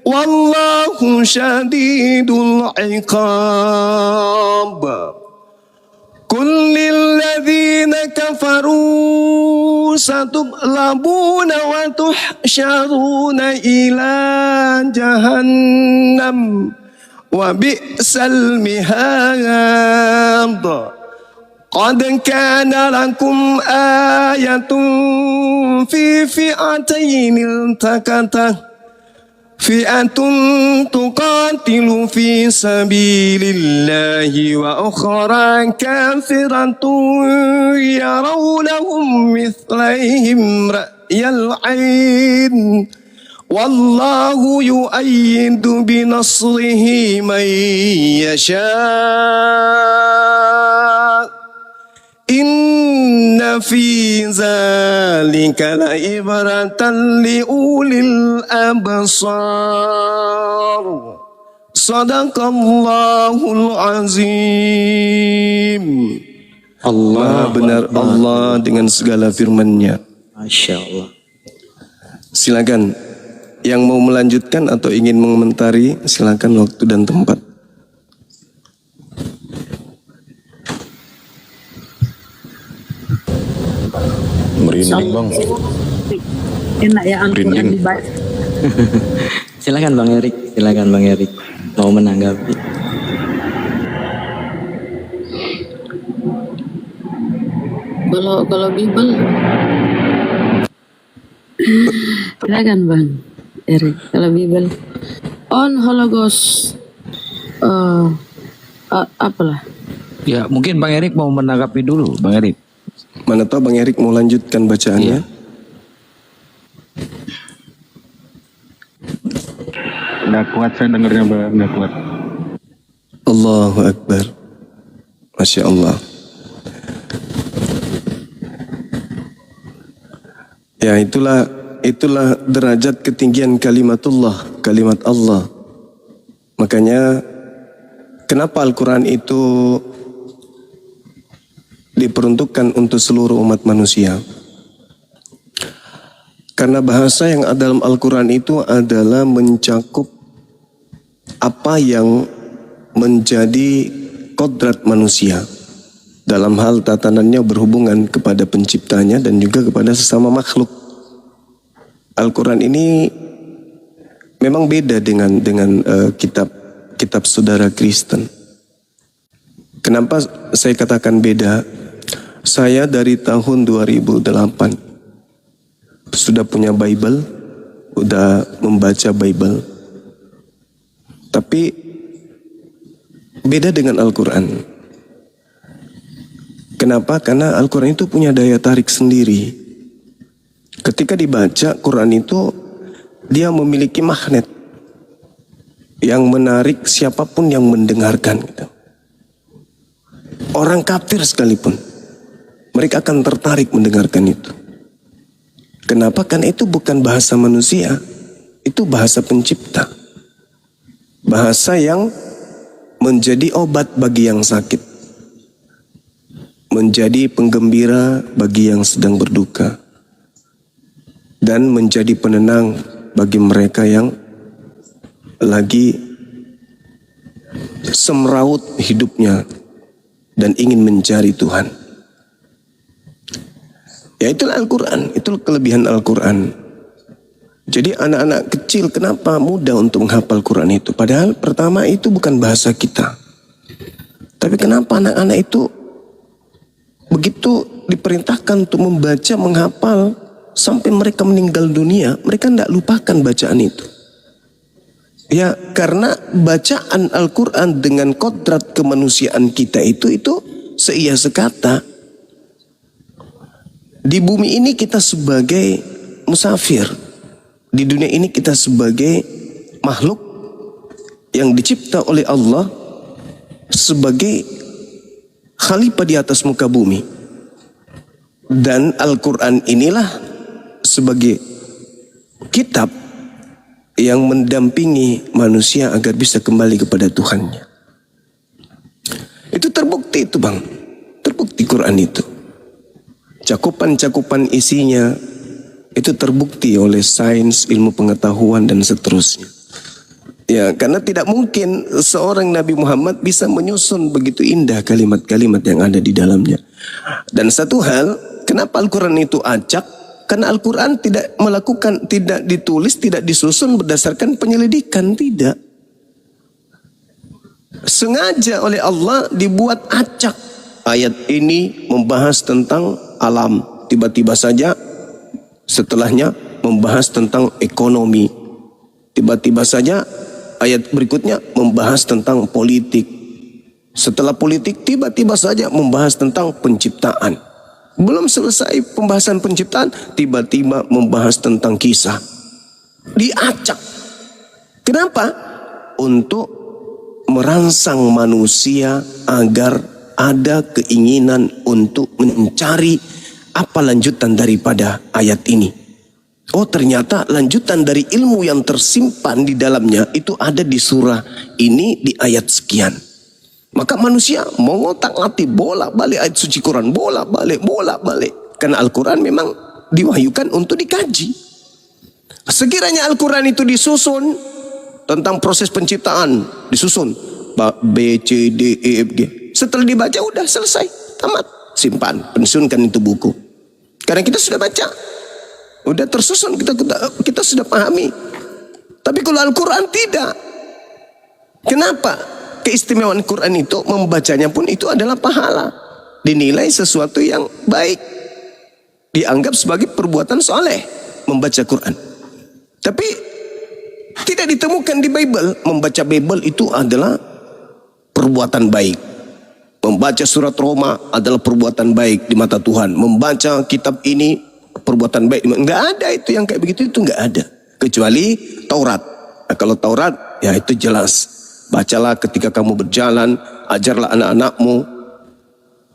والله شديد العقاب قل للذين كفروا ستغلبون وتحشرون إلى جهنم وبئس المهاد قد كان لكم آية في فئتين التقتا فئة تقاتل في سبيل الله وأخرى كافرة يرونهم مثليهم رأي العين والله يؤيد بنصره من يشاء إن في ذلك لعبرة لأولي الأبصار صدق الله العظيم. Allah benar Allah dengan segala firman-Nya. Masya Allah. Silakan yang mau melanjutkan atau ingin mengomentari, silakan waktu dan tempat. Merinding bang. Enak ya Al-Quran Merinding. dibaca. Silakan Bang Erik, silakan Bang Erik mau menanggapi. Kalau Bible, silakan Bang Erik. Kalau Bible, on Holocaust, apalah? Ya mungkin Bang Erik mau menanggapi dulu, Bang Erik. Mana tahu Bang Erik mau lanjutkan bacaannya. Nggak kuat saya dengarnya Bang, nggak kuat. Allahu Akbar. Masya Allah. Ya itulah derajat ketinggian kalimatullah, kalimat Allah. Makanya kenapa Al-Quran itu diperuntukkan untuk seluruh umat manusia? Karena bahasa yang ada dalam Al-Quran itu adalah mencakup apa yang menjadi kodrat manusia dalam hal tatanannya berhubungan kepada penciptanya dan juga kepada sesama makhluk. Al-Quran ini memang beda dengan kitab saudara Kristen. Kenapa saya katakan beda? Saya dari tahun 2008 sudah punya Bible, sudah membaca Bible. Tapi beda dengan Al-Quran. Kenapa? Karena Al-Quran itu punya daya tarik sendiri. Ketika dibaca Quran itu, dia memiliki magnet yang menarik siapapun yang mendengarkan gitu. Orang kafir sekalipun, mereka akan tertarik mendengarkan itu. Kenapa? Karena itu bukan bahasa manusia, itu bahasa pencipta. Bahasa yang menjadi obat bagi yang sakit, menjadi penggembira bagi yang sedang berduka, dan menjadi penenang bagi mereka yang lagi semraut hidupnya dan ingin mencari Tuhan. Ya, itulah Al-Quran, itulah kelebihan Al-Quran. Jadi anak-anak kecil kenapa mudah untuk menghafal Quran itu? Padahal pertama itu bukan bahasa kita. Tapi kenapa anak-anak itu begitu diperintahkan untuk membaca, menghafal, sampai mereka meninggal dunia, mereka tidak lupakan bacaan itu. Ya, karena bacaan Al-Quran dengan kodrat kemanusiaan kita itu seia sekata. Di bumi ini kita sebagai musafir. Di dunia ini kita sebagai makhluk yang dicipta oleh Allah sebagai khalifah di atas muka bumi. Dan Al-Quran inilah sebagai kitab yang mendampingi manusia agar bisa kembali kepada Tuhannya. Itu terbukti itu bang. Terbukti Quran itu. Cakupan-cakupan isinya itu terbukti oleh sains, ilmu pengetahuan dan seterusnya. Ya, karena tidak mungkin seorang Nabi Muhammad bisa menyusun begitu indah kalimat-kalimat yang ada di dalamnya. Dan satu hal, kenapa Al-Quran itu acak? Karena Al-Quran tidak ditulis, tidak disusun berdasarkan penyelidikan, tidak. Sengaja oleh Allah dibuat acak. Ayat ini membahas tentang alam, tiba-tiba saja setelahnya membahas tentang ekonomi. Tiba-tiba saja ayat berikutnya membahas tentang politik. Setelah politik tiba-tiba saja membahas tentang penciptaan. Belum selesai pembahasan penciptaan, tiba-tiba membahas tentang kisah. Diacak. Kenapa? Untuk merangsang manusia agar ada keinginan untuk mencari apa lanjutan daripada ayat ini. Oh, ternyata lanjutan dari ilmu yang tersimpan di dalamnya itu ada di surah ini di ayat sekian. Maka manusia mengotak-atik bolak-balik ayat suci Quran, bolak-balik. Karena Al-Quran memang diwahyukan untuk dikaji. Sekiranya Al-Quran itu disusun tentang proses penciptaan, disusun B, C, D, E, F, G. Setelah dibaca udah selesai, tamat, simpan, pensiunkan itu buku. Karena kita sudah baca, udah tersusun, kita sudah pahami. Tapi kalau Al-Quran tidak. Kenapa? Keistimewaan Quran itu membacanya pun itu adalah pahala, dinilai sesuatu yang baik, dianggap sebagai perbuatan soleh membaca Quran. Tapi tidak ditemukan di Bible. Membaca Bible itu adalah perbuatan baik. Membaca surat Roma adalah perbuatan baik di mata Tuhan. Membaca kitab ini perbuatan baik. Enggak ada itu yang kayak begitu, itu enggak ada. Kecuali Taurat. Nah, kalau Taurat ya itu jelas. Bacalah ketika kamu berjalan, ajarlah anak-anakmu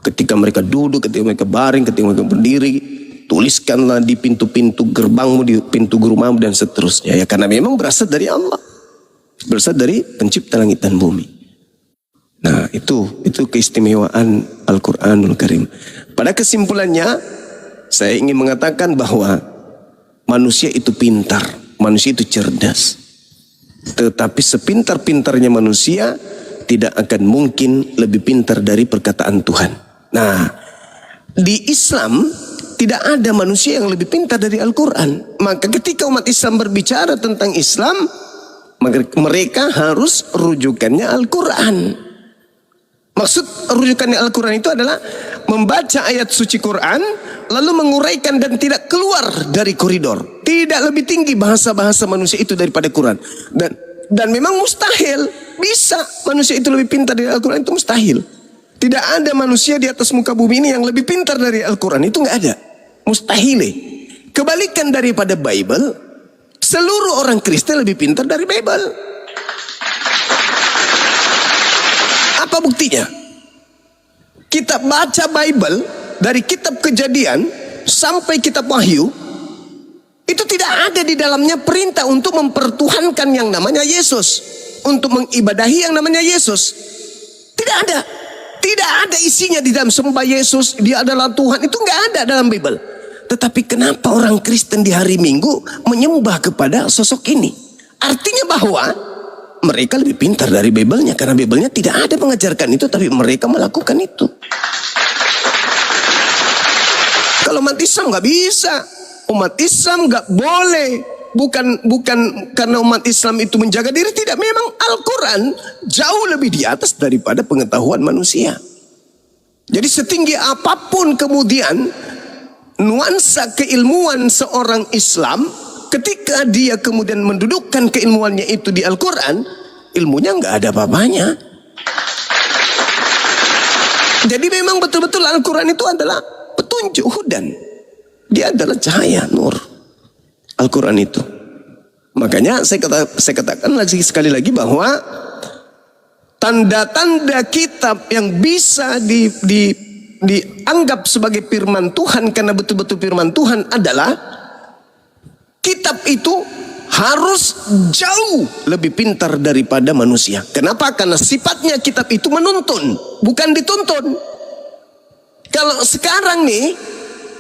ketika mereka duduk, ketika mereka baring, ketika mereka berdiri, tuliskanlah di pintu-pintu gerbangmu, di pintu rumahmu dan seterusnya. Ya, karena memang berasal dari Allah, berasal dari pencipta langit dan bumi. Nah, itu keistimewaan Al-Quranul Karim. Pada kesimpulannya, saya ingin mengatakan bahwa manusia itu pintar, manusia itu cerdas. Tetapi sepintar-pintarnya manusia tidak akan mungkin lebih pintar dari perkataan Tuhan. Nah, di Islam tidak ada manusia yang lebih pintar dari Al-Quran. Maka ketika umat Islam berbicara tentang Islam, mereka harus rujukannya Al-Quran. Maksud rujukannya Al-Quran itu adalah membaca ayat suci Quran lalu menguraikan dan tidak keluar dari koridor. Tidak lebih tinggi bahasa-bahasa manusia itu daripada Quran. Dan memang mustahil bisa manusia itu lebih pintar dari Al-Quran, itu mustahil. Tidak ada manusia di atas muka bumi ini yang lebih pintar dari Al-Quran, itu nggak ada. Mustahil. kebalikan daripada Bible, seluruh orang Kristen lebih pintar dari Bible. Apa buktinya? Kita baca Bible dari kitab Kejadian sampai kitab Wahyu, itu tidak ada di dalamnya perintah untuk mempertuhankan yang namanya Yesus, untuk mengibadahi yang namanya Yesus. Tidak ada. Tidak ada isinya di dalam sembah Yesus, dia adalah Tuhan. Itu nggak ada dalam Bible. Tetapi kenapa orang Kristen di hari Minggu menyembah kepada sosok ini? Artinya bahwa mereka lebih pintar dari Bible-nya, karena Bible-nya tidak ada mengajarkan itu, tapi mereka melakukan itu. Kalau umat Islam nggak bisa, umat Islam nggak boleh. Bukan karena umat Islam itu menjaga diri, tidak. Memang Al-Quran jauh lebih di atas daripada pengetahuan manusia. Jadi setinggi apapun kemudian nuansa keilmuan seorang Islam, ketika dia kemudian mendudukkan keilmuannya itu di Al-Quran, ilmunya nggak ada apa-apanya. Jadi memang betul-betul Al-Quran itu adalah petunjuk, hudan. Dia adalah cahaya, nur. Al-Quran itu. Makanya saya katakan lagi sekali lagi bahwa tanda-tanda kitab yang bisa dianggap sebagai firman Tuhan, karena betul-betul firman Tuhan adalah kitab itu harus jauh lebih pintar daripada manusia. Kenapa? Karena sifatnya kitab itu menuntun, bukan dituntun. Kalau sekarang nih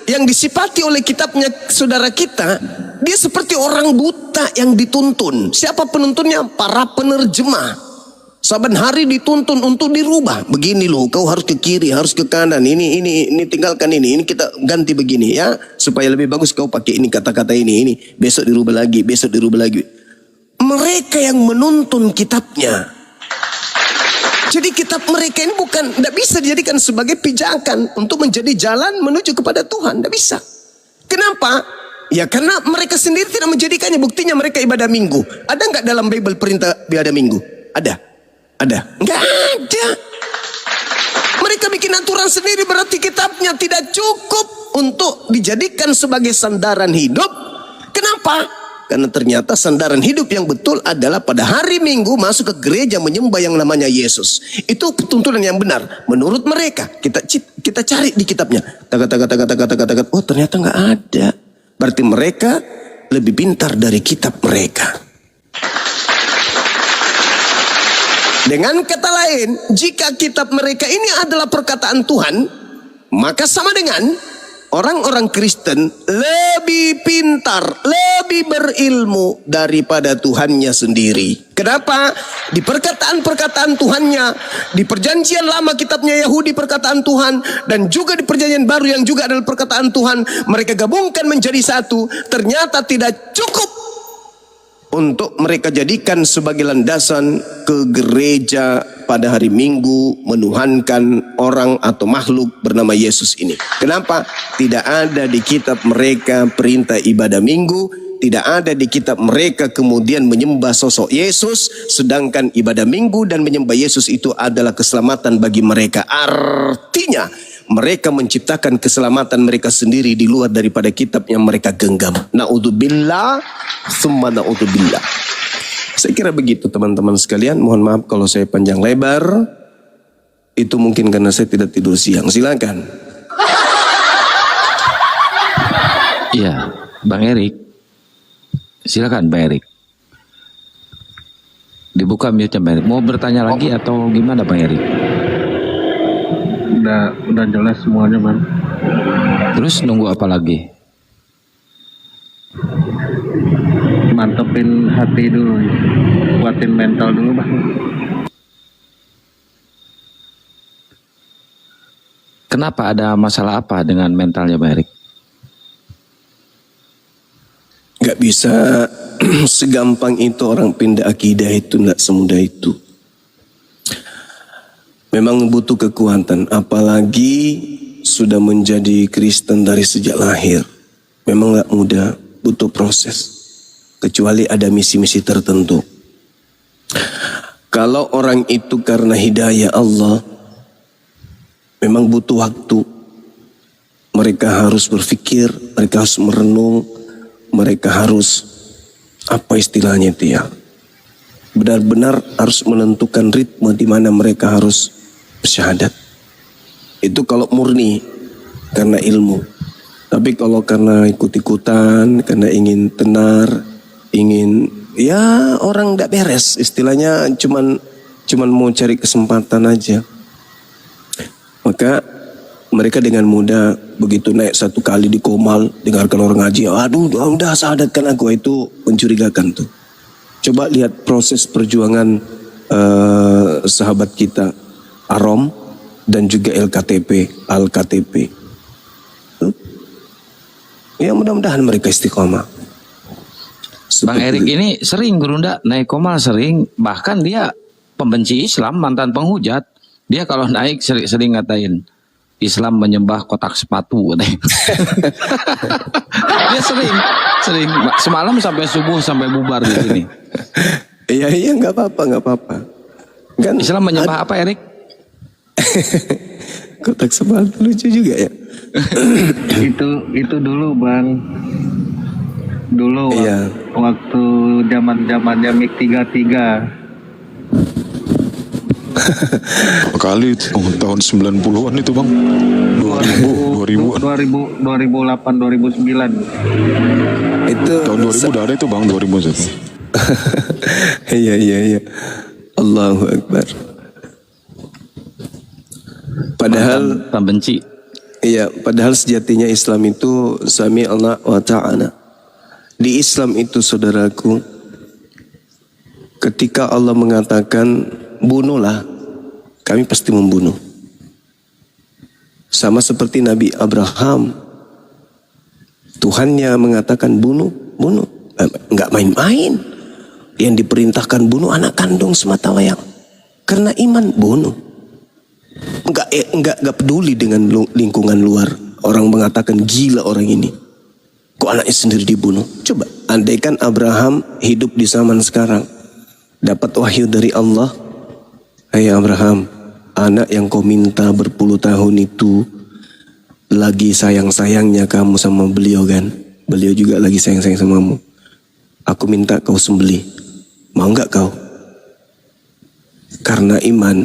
yang disifati oleh kitabnya saudara kita, dia seperti orang buta yang dituntun. Siapa penuntunnya? Para penerjemah. Saban hari dituntun untuk dirubah. Begini loh, kau harus ke kiri, harus ke kanan. Ini tinggalkan ini kita ganti begini ya, supaya lebih bagus kau pakai ini kata-kata ini. Besok dirubah lagi, besok dirubah lagi. Mereka yang menuntun kitabnya. Jadi kitab mereka ini tidak bisa dijadikan sebagai pijakan untuk menjadi jalan menuju kepada Tuhan. Tidak bisa. Kenapa? Ya karena mereka sendiri tidak menjadikannya. Buktinya mereka ibadah minggu. Ada nggak dalam Bible perintah ibadah minggu? Ada? Nggak ada. Mereka bikin aturan sendiri, berarti kitabnya tidak cukup untuk dijadikan sebagai sandaran hidup. Kenapa? Karena ternyata sandaran hidup yang betul adalah pada hari Minggu masuk ke gereja menyembah yang namanya Yesus. Itu tuntunan yang benar menurut mereka. Kita cari di kitabnya. Oh ternyata nggak ada. Berarti mereka lebih pintar dari kitab mereka. Dengan kata lain, jika kitab mereka ini adalah perkataan Tuhan, maka sama dengan orang-orang Kristen lebih pintar, lebih berilmu daripada Tuhannya sendiri. Kenapa? Di perkataan-perkataan Tuhannya, di perjanjian lama kitabnya Yahudi perkataan Tuhan, dan juga di perjanjian baru yang juga adalah perkataan Tuhan, mereka gabungkan menjadi satu, ternyata tidak cukup untuk mereka jadikan sebagai landasan ke gereja pada hari Minggu menuhankan orang atau makhluk bernama Yesus ini. Kenapa? Tidak ada di kitab mereka perintah ibadah Minggu, tidak ada di kitab mereka kemudian menyembah sosok Yesus, sedangkan ibadah Minggu dan menyembah Yesus itu adalah keselamatan bagi mereka. Artinya mereka menciptakan keselamatan mereka sendiri di luar daripada kitab yang mereka genggam. Na'udzubillah, summa na'udzubillah. Saya kira begitu teman-teman sekalian. Mohon maaf kalau saya panjang lebar. Itu mungkin karena saya tidak tidur siang. Silakan. Iya, Bang Erik. Silakan Bang Erik. Dibuka mute-nya Bang Erik. Mau bertanya lagi atau gimana Bang Erik? Udah jelas semuanya, Bang. Terus nunggu apa lagi? Mantepin hati dulu, kuatin mental dulu, Bang. Kenapa, ada masalah apa dengan mentalnya Bang Erik? Gak bisa segampang itu orang pindah akidah itu, gak semudah itu. Memang butuh kekuatan, apalagi sudah menjadi Kristen dari sejak lahir. Memang gak mudah, butuh proses. Kecuali ada misi-misi tertentu. Kalau orang itu karena hidayah Allah, memang butuh waktu Mereka harus berpikir, mereka harus merenung, mereka harus apa istilahnya itu ya, benar-benar harus menentukan ritme di mana mereka harus bersyahadat. Itu kalau murni karena ilmu. Tapi kalau karena ikut-ikutan, karena ingin tenar, ingin ya orang tidak beres, istilahnya cuman mau cari kesempatan aja, maka mereka dengan mudah begitu naik satu kali di komal, dengarkan orang ngaji, aduh udah syahadatkan aku, itu mencurigakan tuh. Coba lihat proses perjuangan sahabat kita Arom dan juga Al-KTP. Ya mudah-mudahan mereka istiqomah. Bang Erik ini sering Gurunda naik komal sering, bahkan dia pembenci Islam, mantan penghujat. Dia kalau naik sering ngatain Islam menyembah kotak sepatu katanya. Dia sering semalam sampai subuh sampai bubar di sini. Iya nggak apa-apa. Kan Islam menyembah apa Erik? kotak sepatu lucu juga ya. itu dulu Bang. Dulu Iya. waktu zaman-zamannya MiG 33. Kali itu tahun 90-an itu bang, 2000-an. 2008 2009. Itu Tahun 2000 udah ada itu bang, 2001. Iya. Allahu Akbar. Padahal Pembenci. padahal sejatinya Islam itu sami Allah wa ta'ala. Di Islam itu saudaraku, ketika Allah mengatakan bunuhlah, kami pasti membunuh. Sama seperti Nabi Abraham, Tuhannya mengatakan bunuh. Enggak main-main. Yang diperintahkan bunuh anak kandung sematawayang. Karena iman bunuh. Enggak peduli dengan lingkungan luar. Orang mengatakan gila orang ini. Kok anaknya sendiri dibunuh? Coba andaikan Abraham hidup di zaman sekarang, dapat wahyu dari Allah, hai Abraham, anak yang kau minta berpuluh tahun itu lagi sayang-sayangnya kamu sama beliau kan? Beliau juga lagi sayang-sayang samamu. Aku minta kau sembelih. Mau enggak kau? Karena iman,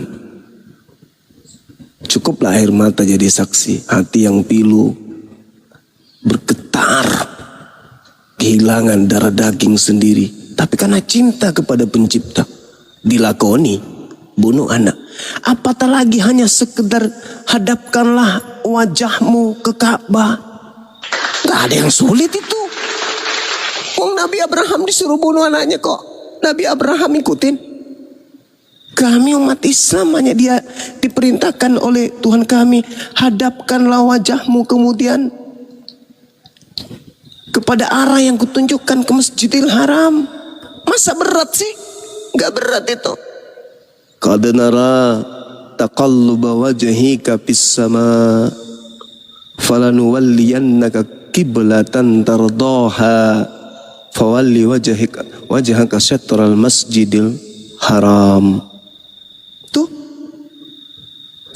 cukuplah air mata jadi saksi. Hati yang pilu, bergetar, kehilangan darah daging sendiri. Tapi karena cinta kepada pencipta, dilakoni, bunuh anak. Apatah lagi hanya sekedar hadapkanlah wajahmu ke Ka'bah. Gak ada yang sulit itu. Nabi Abraham disuruh bunuh anaknya kok. Nabi Abraham ikutin. Kami umat Islam hanya dia diperintahkan oleh Tuhan kami, hadapkanlah wajahmu kemudian kepada arah yang kutunjukkan ke Masjidil Haram. Masa berat sih? Gak berat itu. Qad nara taqalluba wajhika fis sama falanuwalliyannaka qiblatan tardaha fawalli wajhaka syatral Masjidil Haram. Tuh.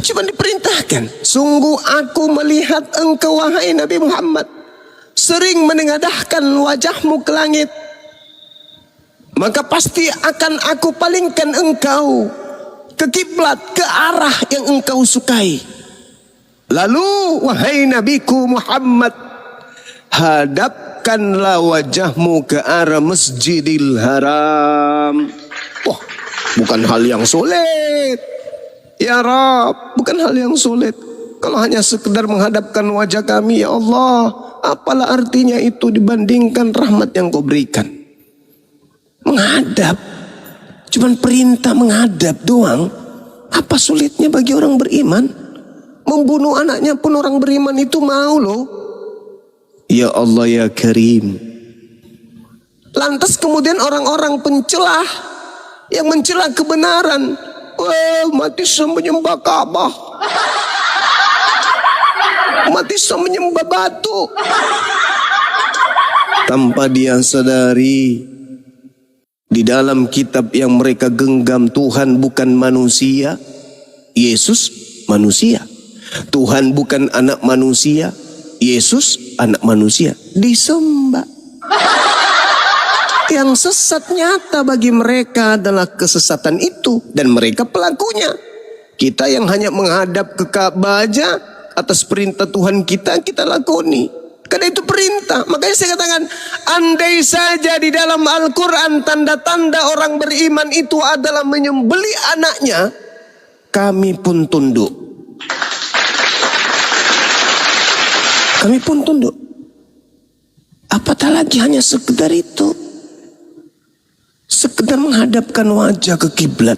Cuma diperintahkan. Sungguh aku melihat engkau wahai Nabi Muhammad sering menengadahkan wajahmu ke langit, maka pasti akan aku palingkan engkau ke kiblat, ke arah yang engkau sukai. Lalu wahai Nabiku Muhammad, hadapkanlah wajahmu ke arah Masjidil Haram. Wah, bukan hal yang sulit ya Rabb, bukan hal yang sulit. Kalau hanya sekedar menghadapkan wajah kami, ya Allah, apalah artinya itu dibandingkan rahmat yang kau berikan. Menghadap, cuman perintah menghadap doang. Apa sulitnya bagi orang beriman? Membunuh anaknya pun orang beriman itu mau loh. Ya Allah ya Karim. Lantas kemudian orang-orang pencelah yang mencela kebenaran, wah mati menyembah Ka'bah, mati menyembah batu, tanpa dia sadari di dalam kitab yang mereka genggam Tuhan bukan manusia, Yesus manusia. Tuhan bukan anak manusia, Yesus anak manusia disembah. Yang sesat nyata bagi mereka adalah kesesatan itu, dan mereka pelakunya. Kita yang hanya menghadap ke Ka'bah aja atas perintah Tuhan kita lakoni. Karena itu perintah. Makanya saya katakan, andai saja di dalam Al-Quran tanda-tanda orang beriman itu adalah menyembelih anaknya, kami pun tunduk. Kami pun tunduk. Apatah lagi hanya sekedar itu. Sekedar menghadapkan wajah ke kiblat,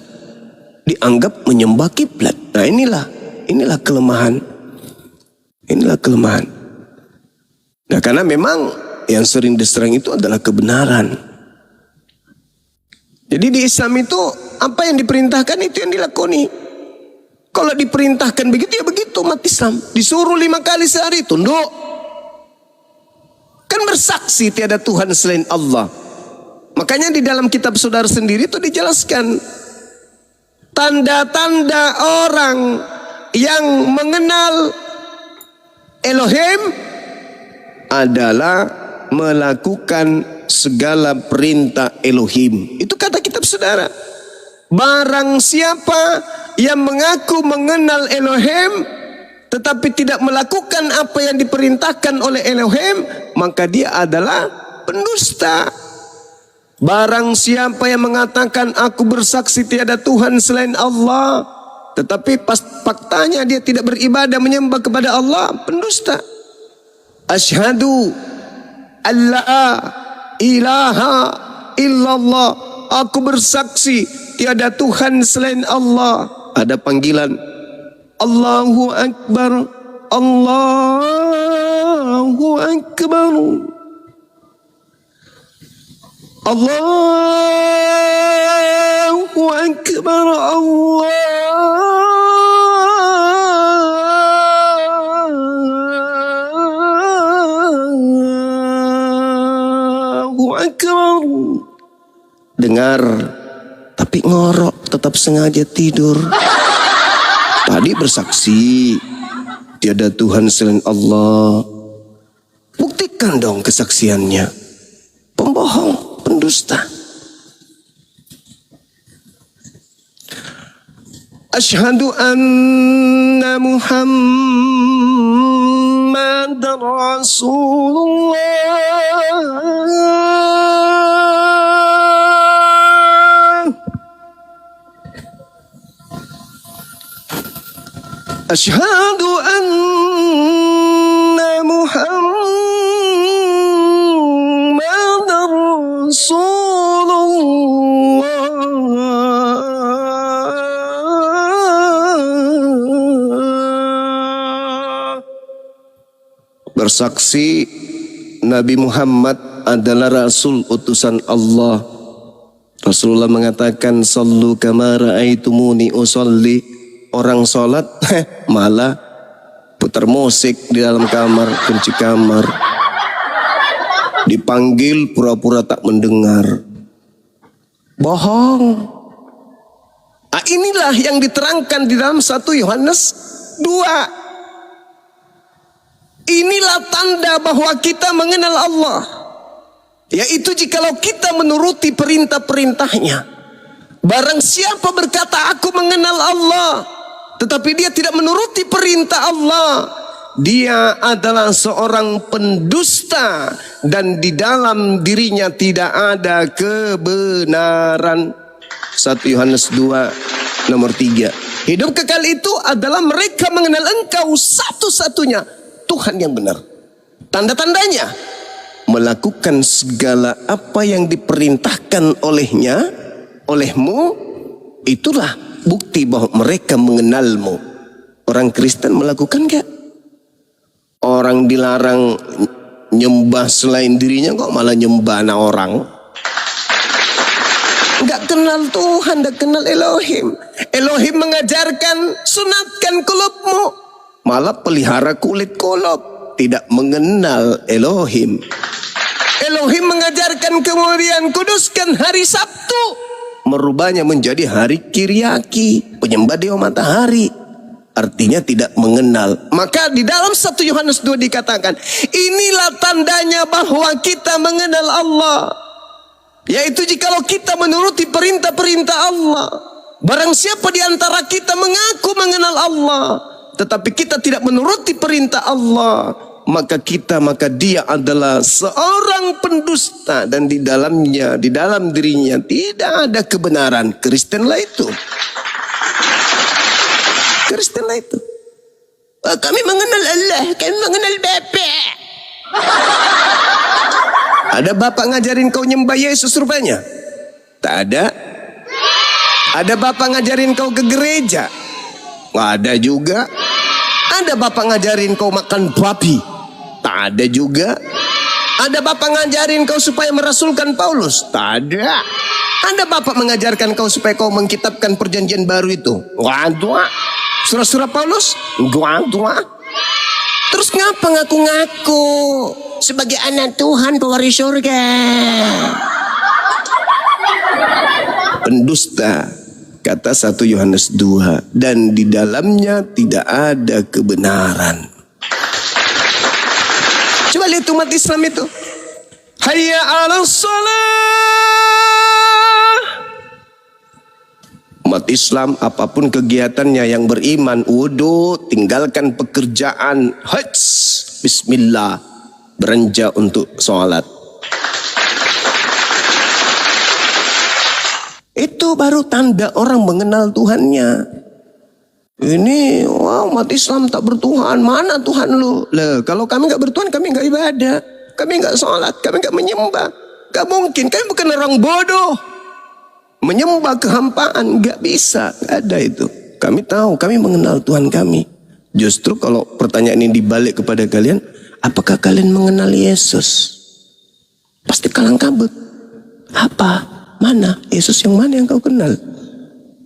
dianggap menyembah kiblat. Nah inilah kelemahan. Inilah kelemahan. Nah, karena memang yang sering diserang itu adalah kebenaran. Jadi di Islam itu apa yang diperintahkan itu yang dilakoni. Kalau diperintahkan begitu ya begitu umat Islam. Disuruh 5 kali sehari tunduk. Kan bersaksi tiada Tuhan selain Allah. Makanya di dalam kitab saudara sendiri itu dijelaskan tanda-tanda orang yang mengenal Elohim adalah melakukan segala perintah Elohim. Itu kata kitab saudara. Barang siapa yang mengaku mengenal Elohim tetapi tidak melakukan apa yang diperintahkan oleh Elohim, maka dia adalah pendusta. Barang siapa yang mengatakan aku bersaksi tiada Tuhan selain Allah, tetapi pas faktanya dia tidak beribadah menyembah kepada Allah, pendusta. Asyhadu alla ilaha illallah, aku bersaksi tiada Tuhan selain Allah. Ada panggilan Allahu Akbar, Allahu Akbar, Allahu Akbar, Allahu Akbar. Dengar, tapi ngorok, tetap sengaja tidur. Tadi bersaksi tiada Tuhan selain Allah. Buktikan dong kesaksiannya. Pembohong, pendusta. Asyhadu anna Muhammadar Rasulullah. Asyhadu anna Muhammadar Rasulullah. Bersaksi Nabi Muhammad adalah Rasul utusan Allah. Rasulullah mengatakan, sallu kama ra'aitumuni usolli. Orang sholat malah putar musik di dalam kamar, kunci kamar. Dipanggil pura-pura tak mendengar. Bohong. Nah, inilah yang diterangkan di dalam 1 Yohanes 2. Inilah tanda bahwa kita mengenal Allah, yaitu jikalau kita menuruti perintah-perintahnya. Barang siapa berkata aku mengenal Allah tetapi dia tidak menuruti perintah Allah, dia adalah seorang pendusta dan di dalam dirinya tidak ada kebenaran. 1 Yohanes 2 nomor 3. Hidup kekal itu adalah mereka mengenal Engkau satu-satunya Tuhan yang benar. Tanda-tandanya melakukan segala apa yang diperintahkan olehmu, itulah bukti bahwa mereka mengenalmu. Orang Kristen melakukan enggak? Orang dilarang nyembah selain dirinya kok malah nyembah anak orang. Enggak kenal Tuhan, enggak kenal Elohim. Elohim mengajarkan sunatkan kulubmu, malah pelihara kulit kulub, tidak mengenal Elohim. Elohim mengajarkan kemudian kuduskan hari Sabtu, merubahnya menjadi hari Kiriaki, penyembah dewa matahari. artinya tidak mengenal. Maka di dalam 1 Yohanes 2 dikatakan, inilah tandanya bahwa kita mengenal Allah, yaitu jikalau kita menuruti perintah-perintah Allah. Barang siapa di antara kita mengaku mengenal Allah, tetapi kita tidak menuruti perintah Allah, maka dia adalah seorang pendusta, dan di dalam dirinya tidak ada kebenaran. Kristenlah itu. Kristenlah itu. Kami mengenal Allah, kami mengenal Bapa. Ada bapak ngajarin kau nyembah Yesus rupanya? Tak ada. Ada bapak ngajarin kau ke gereja? Nggak ada juga. Ada bapak ngajarin kau makan babi? Tak ada juga. Ada bapak ngajarin kau supaya merasulkan Paulus? Tak ada. Ada bapak mengajarkan kau supaya kau mengkitabkan perjanjian baru itu? Nggak ada. Surah-surah Paulus? Nggak ada. Terus ngapa ngaku-ngaku sebagai anak Tuhan pewaris surga? Pendusta, kata 1 Yohanes 2, dan di dalamnya tidak ada kebenaran. Coba lihat umat Islam itu. Hayya 'alas shalah. Umat Islam apapun kegiatannya yang beriman, wudu, tinggalkan pekerjaan, hajj, bismillah, beranjak untuk sholat. Itu baru tanda orang mengenal Tuhannya. Ini, wah, umat Islam tak bertuhan. Mana Tuhan lu? Lah, kalau kami gak bertuhan, kami gak ibadah, kami gak sholat, kami gak menyembah. Gak mungkin, kami bukan orang bodoh. Menyembah kehampaan, gak bisa, gak ada itu. Kami tahu, kami mengenal Tuhan kami. Justru kalau pertanyaan ini dibalik kepada kalian, apakah kalian mengenal Yesus? Pasti kalang kabut. Apa? Mana? Yesus yang mana yang kau kenal?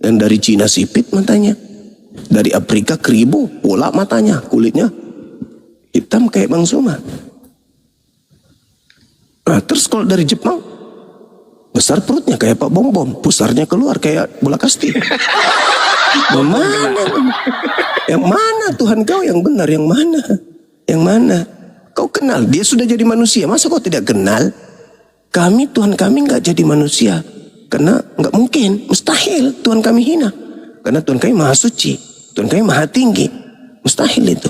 Yang dari Cina sipit matanya, dari Afrika keribu, bola matanya, kulitnya hitam kayak Bang Zuma. Nah, terus kalau dari Jepang, besar perutnya kayak Pak Bom Bom, pusarnya keluar kayak bola kasti. Yang mana? Yang mana Tuhan kau yang benar? Yang mana? Yang mana? Kau kenal? Dia sudah jadi manusia. Masa kau tidak kenal? Kami, Tuhan kami nggak jadi manusia. Karena nggak mungkin, mustahil Tuhan kami hina. Karena Tuhan kami maha suci, Tuhan kami maha tinggi. Mustahil itu.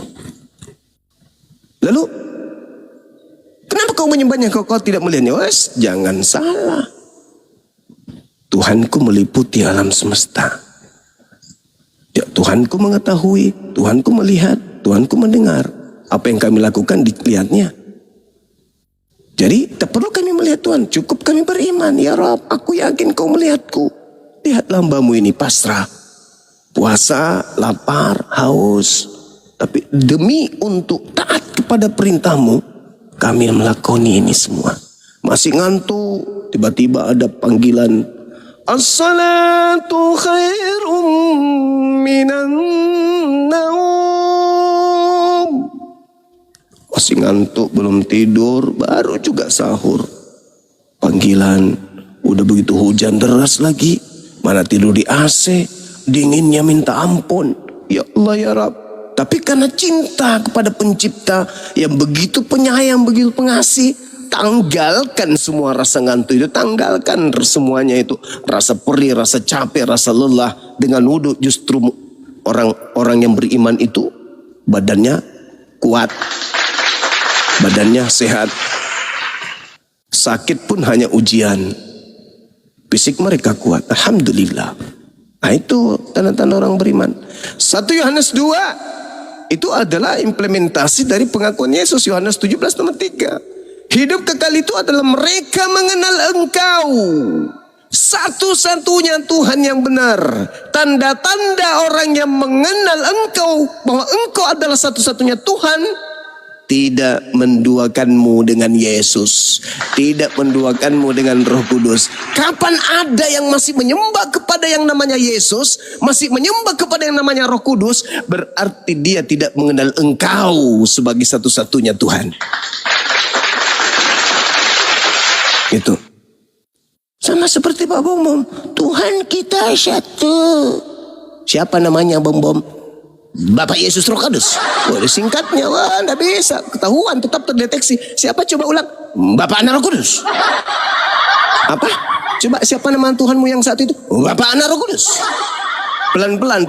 Lalu, kenapa kau menyembahnya kalau kau tidak melihatnya? Wes, jangan salah. Tuhanku meliputi alam semesta. Ya, Tuhanku mengetahui, Tuhanku melihat, Tuhanku mendengar. Apa yang kami lakukan dilihatnya. Jadi tak perlu kami melihat Tuhan, cukup kami beriman. Ya Rabb, aku yakin kau melihatku. Lihatlah hambamu ini pasrah. Puasa, lapar, haus. Tapi demi untuk taat kepada perintahmu, kami melakoni ini semua. Masih ngantuk, tiba-tiba ada panggilan. As-salatu khairum minan naum. Masih ngantuk, belum tidur, baru juga sahur. Panggilan, udah begitu hujan deras lagi, mana tidur di AC, dinginnya minta ampun. Ya Allah ya Rabb. Tapi karena cinta kepada pencipta yang begitu penyayang, begitu pengasih, tanggalkan semua rasa ngantuk itu, tanggalkan semuanya itu. Rasa perih, rasa capek, rasa lelah. Dengan wudhu justru orang-orang yang beriman itu badannya kuat. Badannya sehat. Sakit pun hanya ujian. Fisik mereka kuat. Alhamdulillah. Nah itu tanda-tanda orang beriman. 1 Yohanes 2 itu adalah implementasi dari pengakuan Yesus. Yohanes 17 nomor 3. Hidup kekal itu adalah mereka mengenal Engkau, satu-satunya Tuhan yang benar. Tanda-tanda orang yang mengenal Engkau, bahwa Engkau adalah satu-satunya Tuhan, tidak menduakanmu dengan Yesus, tidak menduakanmu dengan Roh Kudus. Kapan ada yang masih menyembah kepada yang namanya Yesus, masih menyembah kepada yang namanya Roh Kudus, berarti dia tidak mengenal Engkau sebagai satu-satunya Tuhan. Itu sama seperti Pak Bom Bom. Tuhan kita satu. Siapa namanya Bom Bom? Bapak Yesus Roh Kudus. Wah, singkatnya, wah, nggak bisa ketahuan, tetap terdeteksi. Siapa coba ulang? Bapak Anak Roh Kudus. Apa? Coba siapa nama Tuhanmu yang saat itu? Bapak Anak Roh Kudus. Pelan-pelan.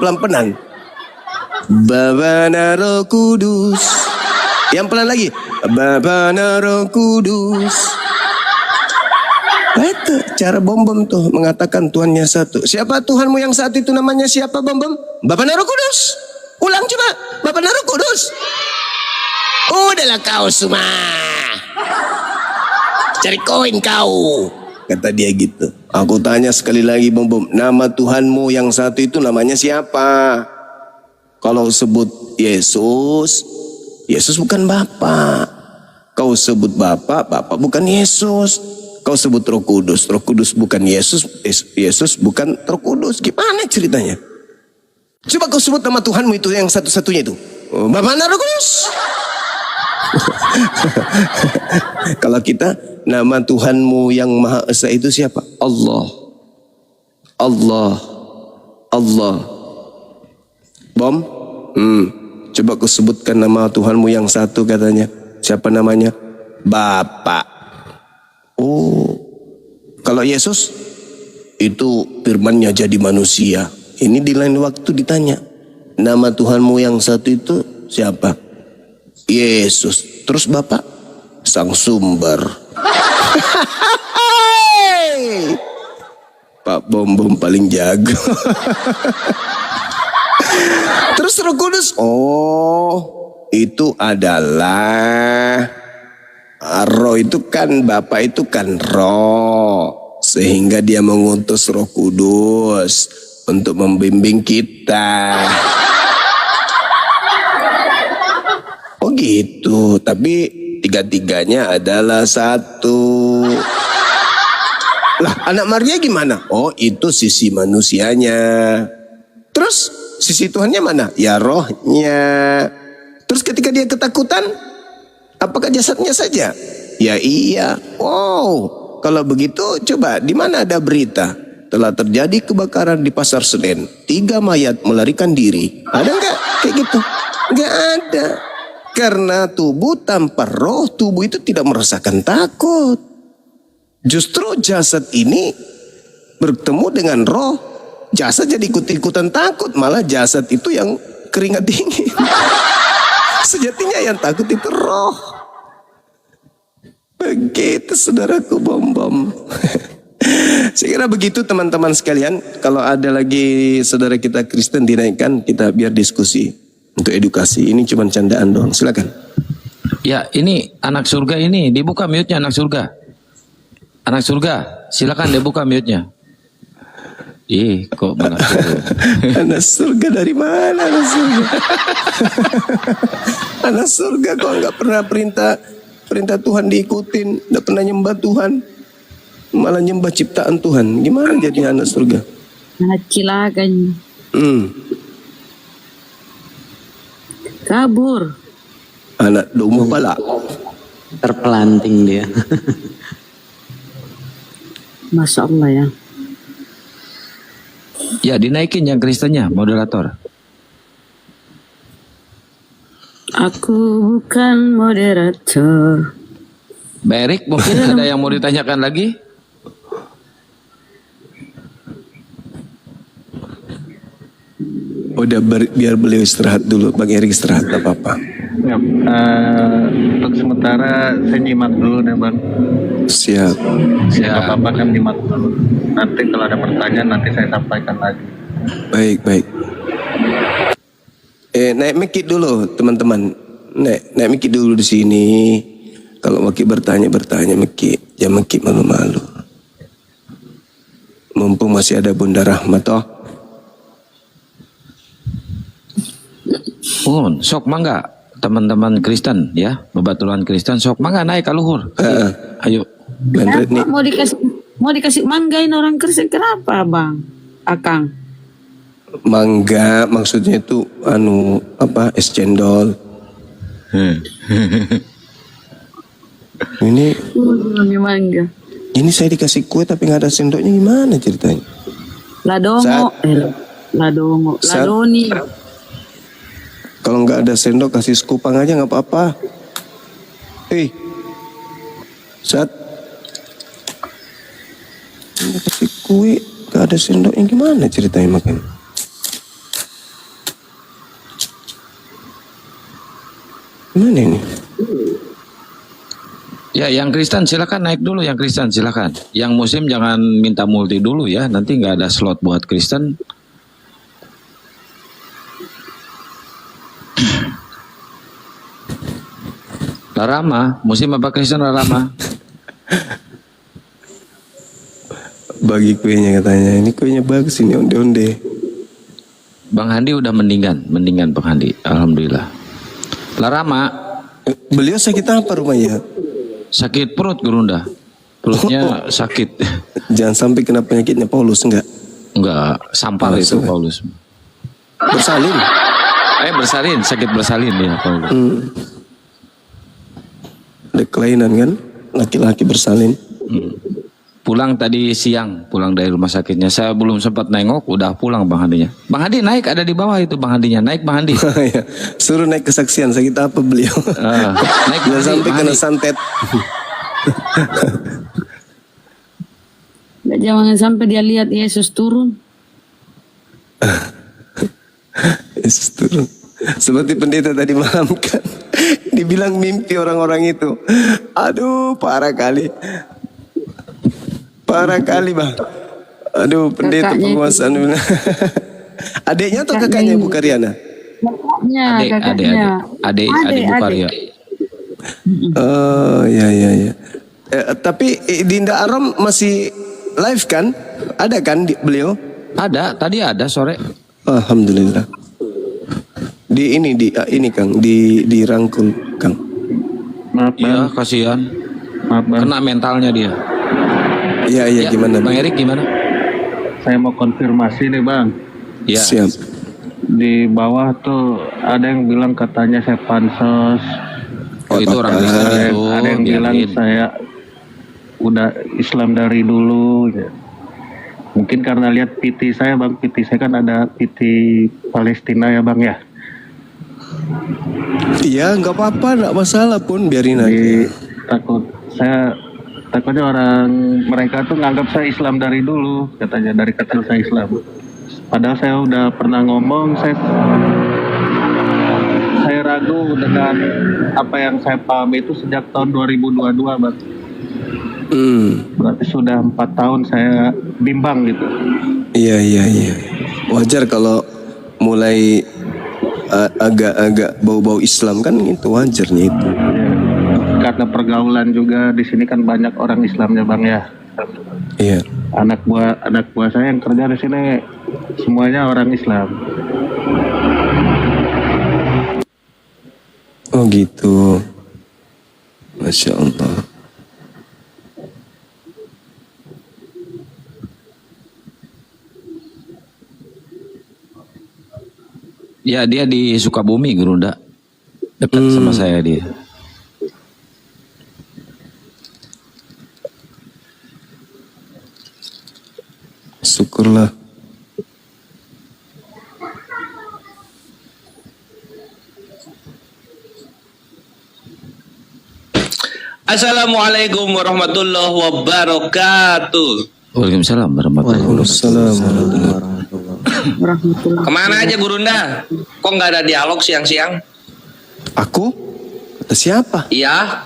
Bapak Anak Roh Kudus. Yang pelan lagi. Bapak Anak Roh Kudus. Nah, itu cara bom-bom tuh mengatakan Tuhannya satu. Siapa Tuhanmu yang saat itu namanya siapa bom-bom? Bapak Anak Roh Kudus. Ulang coba. Bapak Anak Roh Kudus. Udahlah kau semua. Cari koin kau. Kata dia gitu. Aku tanya sekali lagi bom-bom. Nama Tuhanmu yang satu itu namanya siapa? Kalau sebut Yesus, Yesus bukan Bapak. Kau sebut Bapak, Bapak bukan Yesus. Kau sebut Roh Kudus bukan Yesus, Yesus bukan Roh Kudus. Gimana ceritanya? Coba kau sebut nama Tuhanmu itu yang satu-satunya itu. Bapak Anak Roh Kudus. Kalau kita, nama Tuhanmu yang Maha Esa itu siapa? Allah. Bom? Coba kau sebutkan nama Tuhanmu yang satu katanya. Siapa namanya? Bapak. Oh. Kalau Yesus itu firman-Nya jadi manusia. Ini di lain waktu ditanya. Nama Tuhanmu yang satu itu siapa? Yesus. Terus Bapak? Sang Sumber. Pak Bom paling jago. Terus Roh Kudus. Oh, itu adalah Roh itu kan, Bapak itu kan Roh. Sehingga dia mengutus Roh Kudus untuk membimbing kita. Oh gitu, tapi tiga-tiganya adalah satu. Lah, anak Maria gimana? Oh, itu sisi manusianya. Terus sisi Tuhannya mana? Ya rohnya. Terus ketika dia ketakutan, apakah jasadnya saja? Ya iya. Wow, kalau begitu coba di mana ada berita telah terjadi kebakaran di Pasar Senen, 3 mayat melarikan diri. Ada nggak kayak gitu? Nggak ada. Karena tubuh tanpa roh, tubuh itu tidak merasakan takut. Justru jasad ini bertemu dengan roh, jasad jadi ikut-ikutan takut. Malah jasad itu yang keringat dingin. Sejatinya yang takut itu roh. Begitu saudaraku bom-bom. Saya kira begitu teman-teman sekalian. Kalau ada lagi saudara kita Kristen dinaikkan, kita biar diskusi untuk edukasi. Ini cuma candaan doang. Silakan. Ya, ini anak surga ini dibuka mute-nya anak surga. Anak surga, silakan dibuka mute-nya. Kok anak surga? Anak surga dari mana anak surga? Anak surga kok nggak pernah perintah Tuhan diikutin, nggak pernah nyembah Tuhan, malah nyembah ciptaan Tuhan. Gimana jadi anak surga? Anak cilakan. Kabur. Anak domba pala. Terpelanting dia. Masya Allah ya. Ya, dinaikin yang Kristennya, moderator. Aku bukan moderator. Mbak Erik, mungkin ada yang mau ditanyakan lagi? Udah biar beliau istirahat dulu. Bang Erik istirahat, gak apa-apa. Ya, untuk sementara saya nyimak dulu deh Bang. Siap. Ya, apa-apa kan nyimak dulu. Nanti kalau ada pertanyaan nanti saya sampaikan lagi. Baik. Naik mic dulu teman-teman. Naik mic dulu di sini. Kalau Maki bertanya mic. Jangan mic malu-malu. Mumpung masih ada Bunda Rahmat toh. Sok mangga teman-teman Kristen ya, bebatulan Kristen sok mangga naik ke luhur. Ayo. Kenapa mau dikasih manggain orang Kristen, kenapa Bang Akang? Mangga maksudnya itu es cendol. Ini mangga. Ini saya dikasih kue tapi nggak ada sendoknya, gimana ceritanya? Ladongo, ladoni. Kalau nggak ada sendok kasih sekupang aja nggak apa-apa. Saat ini kasih kue nggak ada sendoknya gimana ceritanya makan? Gimana ini? Ya, yang Kristen silakan naik dulu, yang Kristen silakan. Yang Muslim jangan minta multi dulu ya, nanti nggak ada slot buat Kristen. Larama, Muslim apa Kristen Larama? Bagi kuenya katanya. Ini kuenya bagus ini onde-onde. Bang Handi udah mendingan Bang Handi, alhamdulillah. Larama, Beliau sakit apa rumahnya? sakit perut Gurunda, perutnya sakit. Jangan sampai kena penyakitnya Paulus enggak? Enggak, sampar Oh, itu sudah. Paulus. Bersalin. Bersalin, sakit bersalin ya Paulus. Ada kelainan kan? Laki-laki bersalin. Pulang tadi siang, pulang dari rumah sakitnya. Saya belum sempat nengok, udah pulang Bang Handinya. Bang Handi naik, ada di bawah itu Bang Handinya. Naik Bang Handi. Ya, suruh naik kesaksian sakit apa beliau? Naik Bang Jangan Handi, sampai Bang kena Handi. santet. Jangan sampai dia lihat Yesus turun. Yesus turun. Seperti pendeta tadi malam kan. Dibilang mimpi orang-orang itu. Aduh, parah kali. Parah kali, Bang. Aduh, pendeta Kakaknya penguasaan. Adiknya atau kakaknya Bu Karyana? Kakaknya, Adik Ibu Karya. Oh, ya. Tapi Dinda Arom masih live kan? Ada kan beliau? Ada, tadi ada sore. Alhamdulillah. Di Kang, dirangkul Kang. Maaf Iya, bang, kasihan. maaf bang. Kena mentalnya dia. Iya, Ya, gimana Bang Bang? Erik gimana? Saya mau konfirmasi nih bang. Ya. Siap. Di bawah tuh ada yang bilang katanya saya pansos. Oh, itu orang Kristen itu. Ada yang bilang biarin. saya udah Islam dari dulu. Ya. Mungkin karena lihat PT saya bang, PT saya kan ada PT Palestina ya bang ya. Iya, nggak apa-apa, nggak masalah pun, biarin Jadi aja. takutnya orang mereka tuh nganggap saya Islam dari dulu, katanya dari kecil saya Islam. Padahal saya udah pernah ngomong, saya ragu dengan apa yang saya pahami itu sejak tahun 2022 bang. Berarti sudah 4 tahun saya bimbang gitu. Iya. Wajar kalau mulai agak-agak bau-bau Islam kan, itu wajarnya itu. Ya. Karena pergaulan juga di sini kan banyak orang Islamnya bang ya. Iya. Anak buah saya yang kerja di sini semuanya orang Islam. Oh gitu. Masya Allah. Ya, dia di Sukabumi Gurunda. Dekat sama saya dia. Syukurlah. Assalamualaikum warahmatullahi wabarakatuh. Waalaikumsalam warahmatullahi wabarakatuh. Waalaikumsalam. Kemana aja Gurunda? Kok nggak ada dialog siang-siang? Aku? Kata siapa? Iya,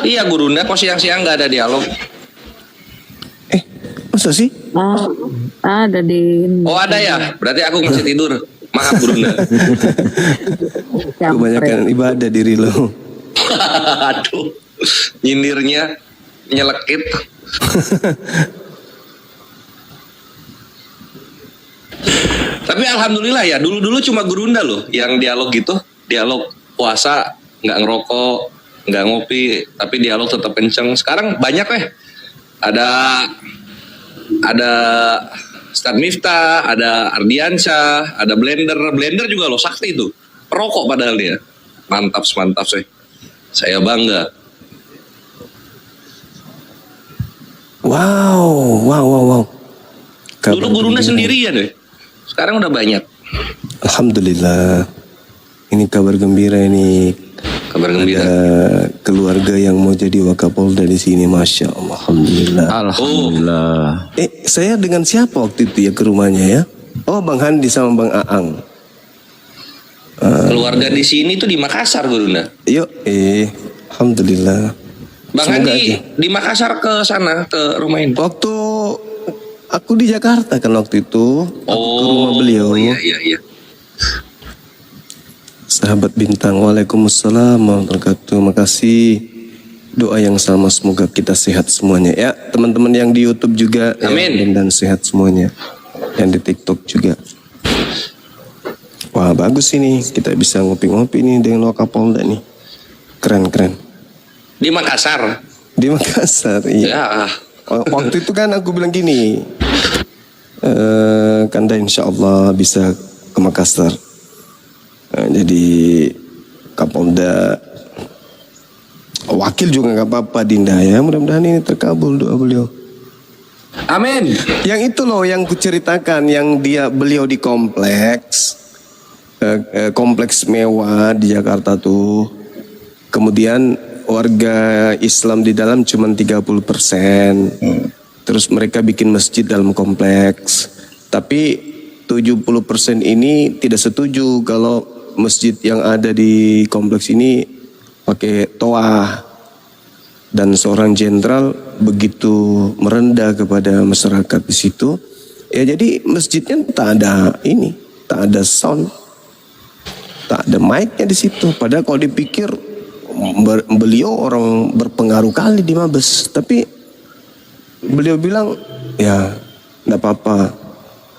iya Gurunda. Kok siang-siang nggak ada dialog? Masa sih? Ada di Oh ada ya. Berarti aku masih tidur. Maaf Gurunda. Kebanyakan ibadah diri lo. Aduh, nyindirnya nyelekit. Tapi alhamdulillah ya, dulu-dulu cuma Gurunda loh yang dialog gitu, dialog puasa, nggak ngerokok, nggak ngopi, tapi dialog tetap kenceng. Sekarang banyak ada Ustadz Miftah, ada Ardiansyah, ada Blender juga loh, sakti itu, perokok padahal dia, mantap sih, saya bangga. Wow. Dulu Gurunda sendirian deh. Sekarang udah banyak. Alhamdulillah. Ini kabar gembira ini. Kabar gembira. Ada keluarga yang mau jadi Wakapolda di sini, Masya Allah. Alhamdulillah. Alhamdulillah. Saya dengan siapa waktu itu ya ke rumahnya ya? Oh, Bang Handi sama Bang Aang. Keluarga di sini tuh di Makassar, Gurunda. Yuk, Alhamdulillah. Bang Semoga Handi aja. di Makassar ke sana, ke rumah ini. Waktu aku di Jakarta kan waktu itu, aku ke rumah beliau. Iya. Sahabat bintang, waalaikumsalam warahmatullahi wabarakatuh. Makasih doa yang sama, semoga kita sehat semuanya ya. Teman-teman yang di YouTube juga, Amin. ya, dan sehat semuanya. Yang di TikTok juga. Wah, bagus ini, kita bisa ngopi-ngopi nih dengan Wakapolda nih. Keren. Di Makassar. Di Makassar, iya. Ya. Waktu itu kan aku bilang gini, Kanda insya Allah bisa ke Makassar. Jadi Kapolda, wakil juga nggak apa-apa Dinda ya. Mudah-mudahan ini terkabul doa beliau. Amin. Yang itu loh yang kuceritakan, yang beliau di kompleks, kompleks mewah di Jakarta tuh. Kemudian warga Islam di dalam cuma 30%. Terus mereka bikin masjid dalam kompleks. Tapi 70% ini tidak setuju kalau masjid yang ada di kompleks ini pakai toah. Dan seorang jenderal begitu merendah kepada masyarakat di situ. Ya jadi masjidnya tak ada ini, tak ada sound, tak ada mic-nya di situ. Padahal kalau dipikir beliau orang berpengaruh kali di Mabes, tapi beliau bilang ya enggak apa-apa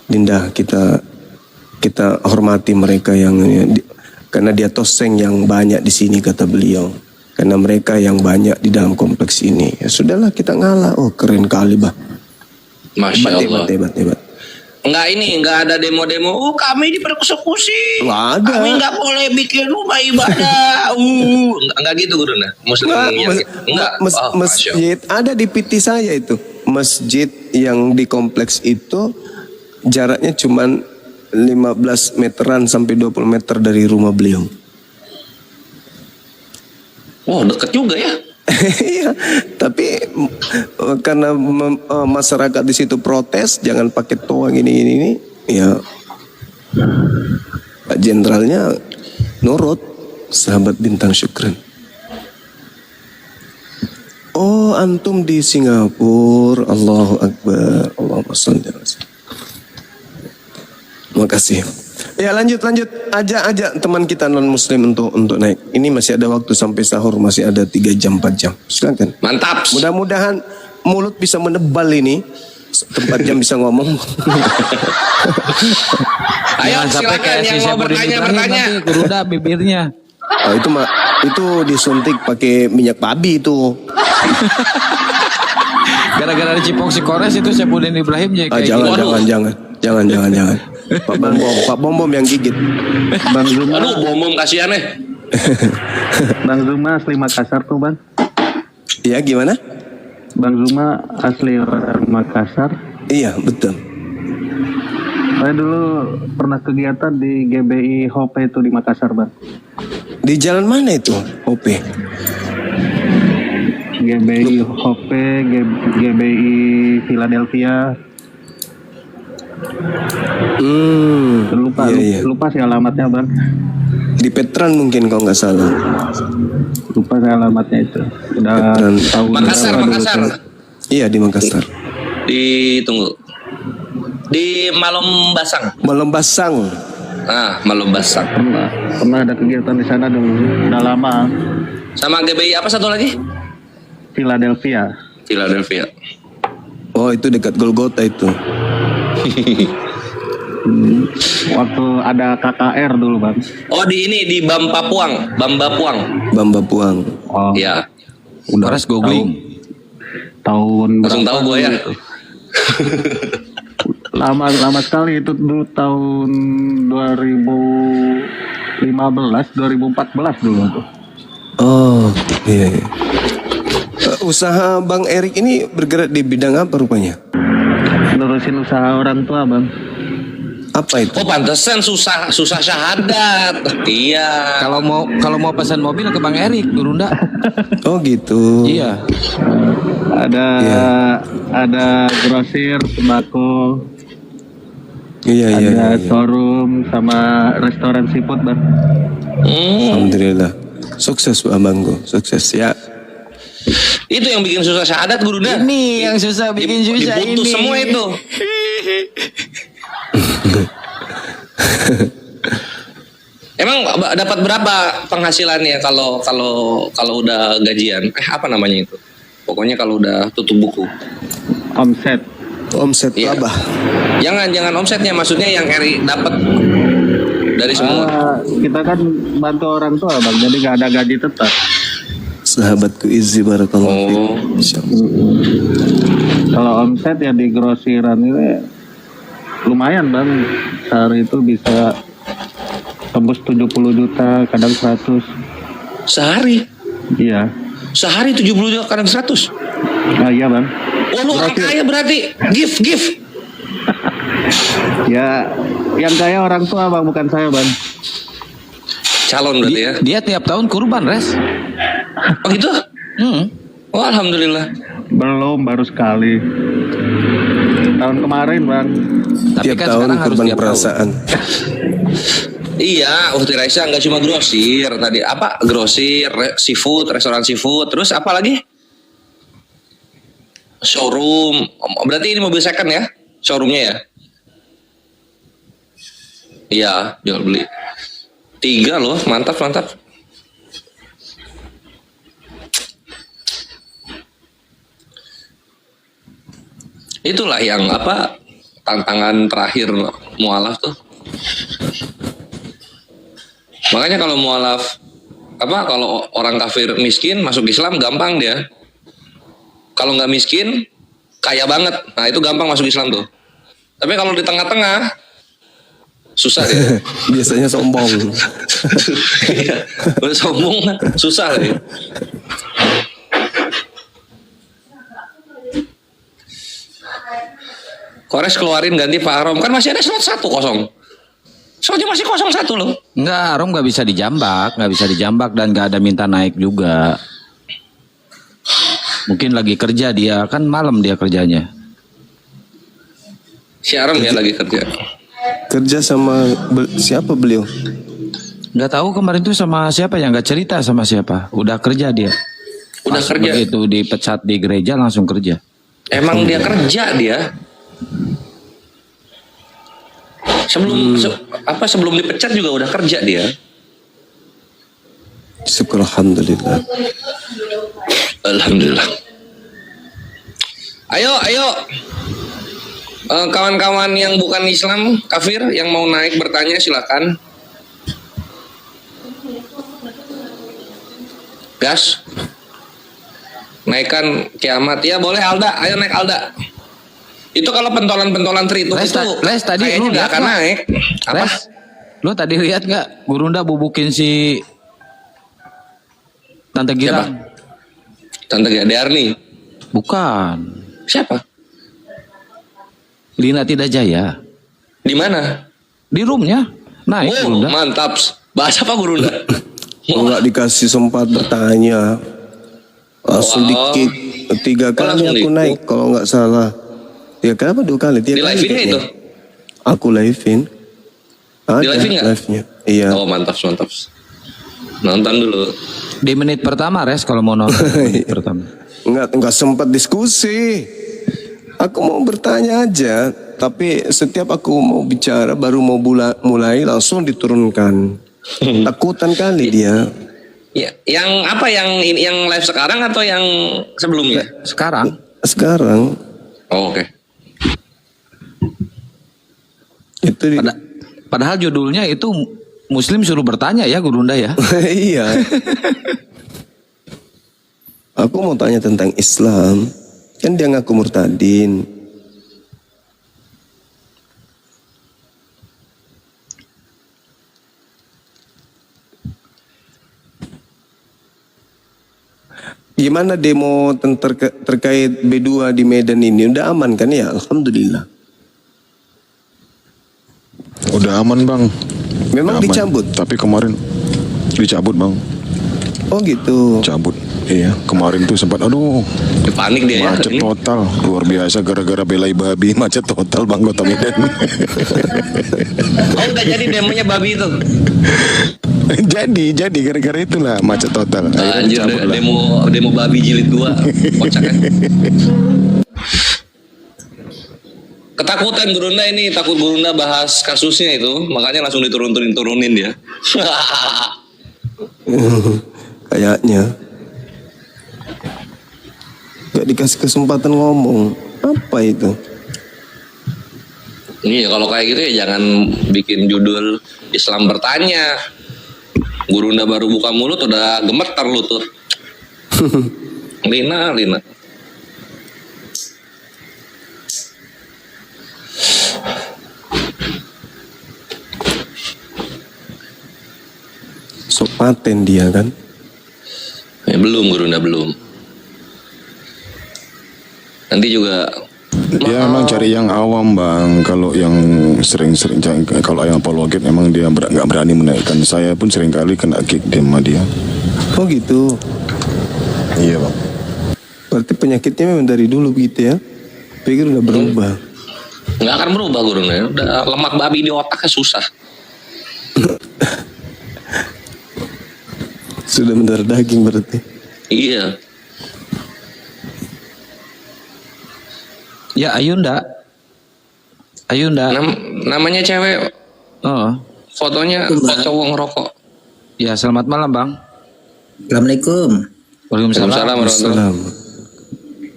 Dinda, kita hormati mereka yang karena dia toseng yang banyak di sini, kata beliau, karena mereka yang banyak di dalam kompleks ini. Ya sudahlah, kita ngalah. Oh, keren kali bah. Masya Allah. Hebat. Enggak ada demo-demo. Kami dipersekusi. Nggak ada. Kami enggak boleh bikin rumah ibadah. Enggak gitu, Gurunda. Muslim enggak. Oh, Masya Allah. Masjid ada di PT saya itu. Masjid yang di kompleks itu jaraknya cuman 15 meteran sampai 20 meter dari rumah beliau. Wow, deket juga ya. Iya, tapi karena masyarakat di situ protes jangan pakai toa ini, ya Pak Jenderalnya nurut. Sahabat bintang, syukran. Oh, antum di Singapura. Allahu Akbar. Allahumma shalli ala sayyidina. Makasih. Ya lanjut. Ajak teman kita non muslim untuk naik. Ini masih ada waktu sampai sahur, masih ada 3 jam 4 jam. Silakan. Mantap. Mudah-mudahan mulut bisa menebal ini. 4 jam bisa ngomong. Ayo Jangan sampai silakan kayak yang si mau Syafruddin bertanya. Ibrahim nanti Gurunda bibirnya. Oh, itu disuntik pakai minyak babi itu. Gara-gara di Cipoksi Kores itu Syafruddin Ibrahim jadi kayak Jangan. Pak Bom yang gigit. Bang Zuma, Aduh, bom kasihan Bang Zuma asli Makassar tuh bang. Ya gimana? Bang Zuma asli orang Makassar. Iya betul. Saya dulu pernah kegiatan di GBI Hope itu di Makassar bang. Di jalan mana itu? OP. GBI Hope, GBI Philadelphia. Iya. Lupa sih alamatnya bang. Di Petran mungkin kalau nggak salah. Lupa saya alamatnya itu. Udah Petran. tahu. Makassar. Iya di Makassar. Di Malom Basang. Malembasang. Malom Basang. Pernah ada kegiatan di sana dulu. Udah lama. Sama GBI apa satu lagi? Philadelphia. Oh itu dekat Golgota itu. Waktu ada KKR dulu bang. Oh di Bamba Puang. Bamba Puang. Oh, Ya. udah res googling. tahun Langsung tahu gue ya. lama sekali itu dulu, tahun 2015 2014 dulu tuh. Oh iya. Usaha Bang Erik ini bergerak di bidang apa rupanya? Nerusin usaha orang tua bang. Apa itu? Oh pantesan susah syahadat. Iya. Kalau mau pesan mobil ke Bang Erik, Gurunda. Oh gitu. Iya. Ada Iya. ada grosir sembako, Iya, iya, ada iya. showroom sama restoran seafood, Bang. Alhamdulillah. Sukses Abangku, sukses ya. Itu yang bikin susah syahadat Gurunda. Ini yang susah bikin susah Diputus ini. semua itu. Emang dapat berapa penghasilannya kalau udah gajian? Apa namanya itu? Pokoknya kalau udah tutup buku. Omset. Omset Iya. laba. Jangan omsetnya, maksudnya yang Eri dapat dari semua. Kita kan bantu orang tua, Bang, jadi nggak ada gaji tetap. Sahabatku Izzi barakallahu fiik. Oh. Insyaallah. Kalau omset ya di grosiran ini lumayan, Bang. Sehari itu bisa tembus 70 juta, kadang 100. Sehari? Iya. Sehari 70 juta, kadang 100. Nah, iya, Bang. Oh lu orang kaya berarti. Give. Ya, yang kaya orang tua, Bang, bukan saya, Bang. Calon berarti ya. Dia tiap tahun kurban, Res. Oh gitu? Oh alhamdulillah. Belum, baru sekali. Tahun kemarin, Bang. Tapi Tiap kan tahun sekarang harus korban tiap tahun. perasaan. Iya, Uhti Raisa nggak cuma grosir tadi. Apa? Grosir, seafood, restoran seafood. Terus apa lagi? Showroom. Berarti ini mobil second ya? Showroomnya ya? Iya, jual beli. 3 loh, mantap. Itulah yang apa? Tantangan terakhir mualaf tuh. Makanya kalau mualaf kalau orang kafir miskin masuk Islam gampang dia. Kalau nggak miskin kaya banget. Nah, itu gampang masuk Islam tuh. Tapi kalau di tengah-tengah susah dia. Biasanya sombong. Iya, udah sombong susah ya. Kores keluarin ganti Pak Arom, kan masih ada slot 1 kosong. Slotnya masih kosong 1 loh. Enggak, Arom nggak bisa dijambak dan nggak ada minta naik juga. Mungkin lagi kerja dia, kan malam dia kerjanya. Si Arom ya lagi kerja. Kerja sama siapa beliau? Nggak tahu kemarin tuh sama siapa ya, nggak cerita sama siapa. Udah kerja dia. Udah Pas kerja. begitu dipecat di gereja langsung kerja. Emang dia kerja dia. Sebelum dipecat juga udah kerja dia. Syukur alhamdulillah. Alhamdulillah. Ayo. Kawan-kawan yang bukan Islam, kafir, yang mau naik bertanya silakan. Gas. Naikkan kiamat. Ya boleh Alda, ayo naik Alda. Itu kalau pentolan-pentolan tritum Les, itu Les, tadi kayaknya lu nggak lihat akan nggak? naik. Apa? Les, lu tadi lihat nggak Gurunda bubukin si Tante Girang? Tante Darni. Bukan. Siapa? Lina Tidak Jaya. Di mana? Di roomnya. Naik Oh, Gurunda. mantap. Bahasa apa Gurunda? Nggak dikasih sempat bertanya. Langsung Wow. dikit 3 kali langsung aku di- naik kalau nggak salah. 3 kali apa 2 kali? 3 Di kali live-in kayaknya. itu? Aku live-in. Ada Di live-in nggak? live-nya. Iya. Oh, mantap. Nonton dulu. Di menit pertama, Res, kalau mau nonton. Menit pertama. Nggak sempat diskusi. Aku mau bertanya aja, tapi setiap aku mau bicara baru mau mulai langsung diturunkan. Takutan kali dia. Ya, yang apa yang live sekarang atau yang sebelumnya? Sekarang, Sekarang Oh, oke. itu padahal judulnya itu Muslim suruh bertanya ya, Gurunda ya. iya. Aku mau tanya tentang Islam. Kan dia ngaku murtadin. Gimana demo terkait B2 di Medan ini? Udah aman kan ya? Alhamdulillah. Udah aman bang. Memang Udah aman. dicabut. Tapi kemarin dicabut bang. Oh gitu. Cabut. Iya, kemarin tuh sempat aduh Dia panik dia ya. macet Ini. total, luar biasa gara-gara belai babi macet total bang Kota Medan. Oh udah jadi demonya babi itu. jadi gara-gara itulah macet total. Akhirnya Anjir, dicabut lah. demo babi jilid 2. Kocak kan. Ketakutan Gurunda ini, takut Gurunda bahas kasusnya itu, makanya langsung diturunin dia. Kayaknya gak dikasih kesempatan ngomong. Apa itu? Iya, kalau kayak gitu ya jangan bikin judul Islam bertanya. Gurunda baru buka mulut udah gemetar lutut. Lina. Sok paten dia kan. Belum Gurunda belum. Nanti juga Dia emang cari yang awam bang. Kalau yang sering-sering kalau yang apologet emang dia nggak berani menaikkan. Saya pun sering kali kena kick sama dia. Oh gitu. Iya bang. Berarti penyakitnya memang dari dulu begitu ya. Pikir udah berubah. nggak akan berubah Gurunda. Udah lemak babi di otaknya susah. Sudah mendarah daging berarti. Iya. Ya Ayunda. Namanya cewek, Oh, fotonya foto cowok ngerokok. ya selamat malam bang. Assalamualaikum. Waalaikumsalam. Waalaikumsalam warahmatullahi. Salam.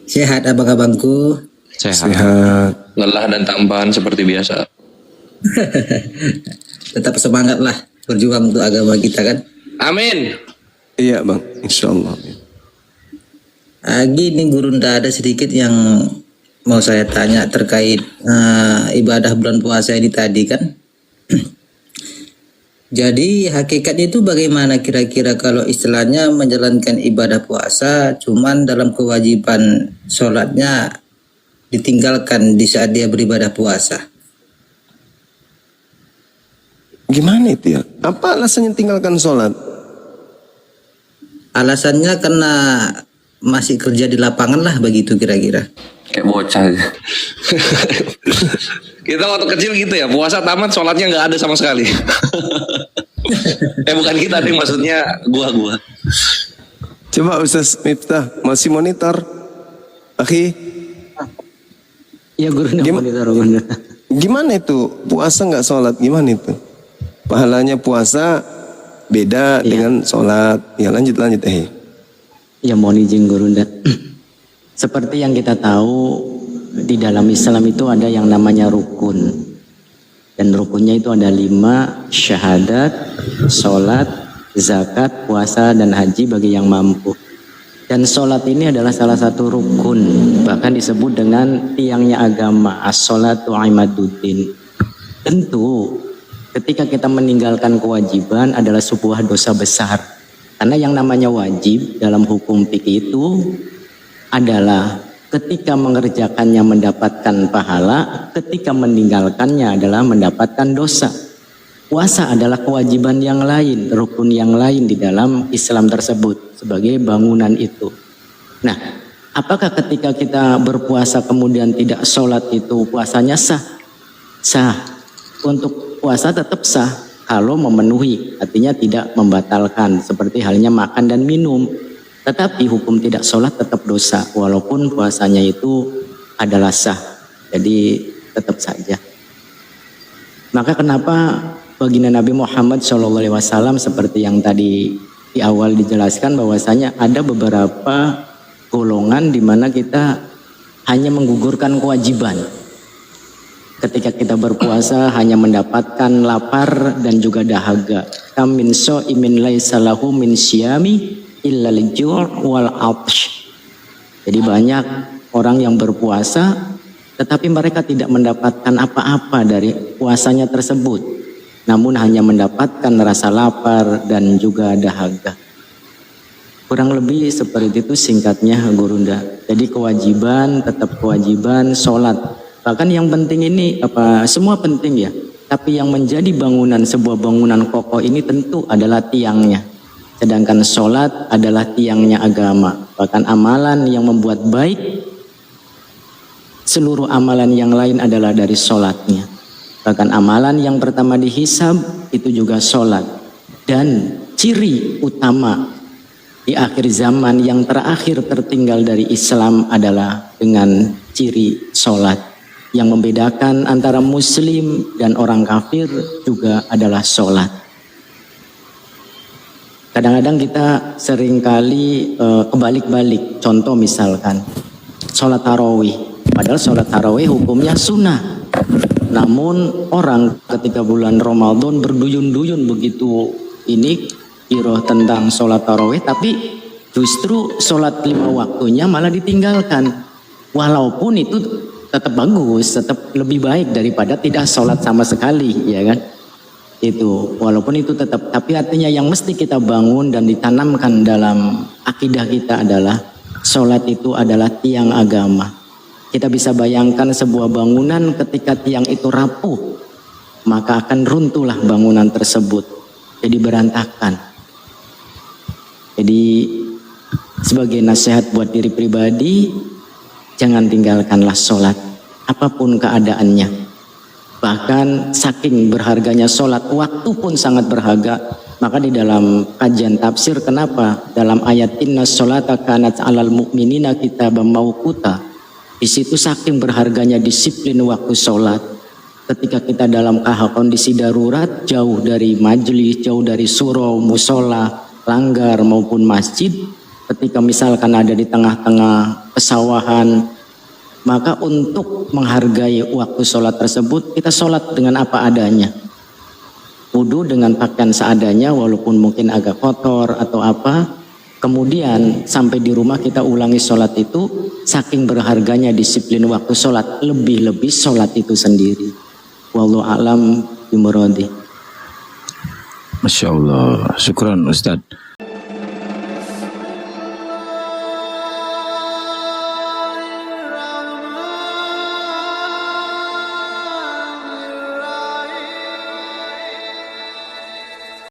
Sehat abang-abangku. Sehat. Sehat. Lelah dan tampan seperti biasa. Tetap semangat lah berjuang untuk agama kita kan. Amin. Iya bang, insya Allah. Gini Gurunda, ada sedikit yang mau saya tanya terkait ibadah bulan puasa ini tadi kan. Jadi hakikatnya itu bagaimana kira-kira kalau istilahnya menjalankan ibadah puasa cuman dalam kewajiban sholatnya ditinggalkan di saat dia beribadah puasa. Gimana itu ya? Apa alasannya tinggalkan sholat? Alasannya karena masih kerja di lapangan lah begitu kira-kira. Kayak bocah. Kita waktu kecil gitu ya, puasa tamat sholatnya nggak ada sama sekali. Bukan kita nih, maksudnya gua. Coba Ustaz Miftah masih monitor. Akhi, Ya Gurunda monitor Gurunda. gimana itu puasa nggak sholat? Gimana itu? Pahalanya puasa beda dengan sholat. Ya lanjut. Ya mohon izin Gurunda. Seperti yang kita tahu di dalam Islam itu ada yang namanya rukun. Dan rukunnya itu ada 5, syahadat, sholat, zakat, puasa, dan haji bagi yang mampu. Dan sholat ini adalah salah satu rukun. Bahkan disebut dengan tiangnya agama. As-sholatu imaduddin. Tentu ketika kita meninggalkan kewajiban adalah sebuah dosa besar. Karena yang namanya wajib dalam hukum fikih itu adalah ketika mengerjakannya mendapatkan pahala, ketika meninggalkannya adalah mendapatkan dosa. Puasa adalah kewajiban yang lain, rukun yang lain di dalam Islam tersebut sebagai bangunan itu. Nah, apakah ketika kita berpuasa kemudian tidak sholat itu puasanya sah? Sah. Untuk puasa tetap sah kalau memenuhi, artinya tidak membatalkan seperti halnya makan dan minum. Tetapi hukum tidak sholat tetap dosa walaupun puasanya itu adalah sah. Jadi tetap saja. Maka kenapa baginda Nabi Muhammad SAW seperti yang tadi di awal dijelaskan bahwasanya ada beberapa golongan di mana kita hanya menggugurkan kewajiban. Ketika kita berpuasa hanya mendapatkan lapar dan juga dahaga. Kam min sha'imin laisa lahu min syiyami illa al-ju' wal 'atsh. Jadi banyak orang yang berpuasa tetapi mereka tidak mendapatkan apa-apa dari puasanya tersebut. Namun hanya mendapatkan rasa lapar dan juga dahaga. Kurang lebih seperti itu singkatnya Gurunda. Jadi kewajiban tetap kewajiban, sholat. Bahkan yang penting ini semua penting ya. Tapi yang menjadi bangunan, sebuah bangunan kokoh ini tentu adalah tiangnya. Sedangkan sholat adalah tiangnya agama. Bahkan amalan yang membuat baik, seluruh amalan yang lain adalah dari sholatnya. Bahkan amalan yang pertama dihisab itu juga sholat. Dan ciri utama di akhir zaman yang terakhir tertinggal dari Islam adalah dengan ciri sholat. Yang membedakan antara muslim dan orang kafir juga adalah sholat. Kadang-kadang kita seringkali kebalik-balik. Contoh misalkan sholat tarawih. Padahal sholat tarawih hukumnya sunnah. Namun orang ketika bulan Ramadan berduyun-duyun begitu ini kiroh tentang sholat tarawih, tapi justru sholat 5 waktunya malah ditinggalkan. Walaupun itu tetap bagus, tetap lebih baik daripada tidak sholat sama sekali, ya kan? Itu, walaupun itu tetap, tapi artinya yang mesti kita bangun dan ditanamkan dalam akidah kita adalah sholat itu adalah tiang agama. Kita bisa bayangkan sebuah bangunan ketika tiang itu rapuh, maka akan runtuhlah bangunan tersebut, jadi berantakan. Jadi sebagai nasihat buat diri pribadi, jangan tinggalkanlah sholat, apapun keadaannya. Bahkan saking berharganya sholat, waktu pun sangat berharga. Maka di dalam kajian tafsir, kenapa dalam ayat inna sholata kanat alal mu'minina kitaban mauquta, di situ saking berharganya disiplin waktu sholat. Ketika kita dalam kondisi darurat, jauh dari majelis, jauh dari surau, musola, langgar maupun masjid, ketika misalkan ada di tengah-tengah pesawahan, maka untuk menghargai waktu sholat tersebut, kita sholat dengan apa adanya. Wudu dengan pakaian seadanya, walaupun mungkin agak kotor atau apa. Kemudian sampai di rumah kita ulangi sholat itu, saking berharganya disiplin waktu sholat, lebih-lebih sholat itu sendiri. Wallahu a'lam bimuradi. Masya Allah, syukran Ustadz.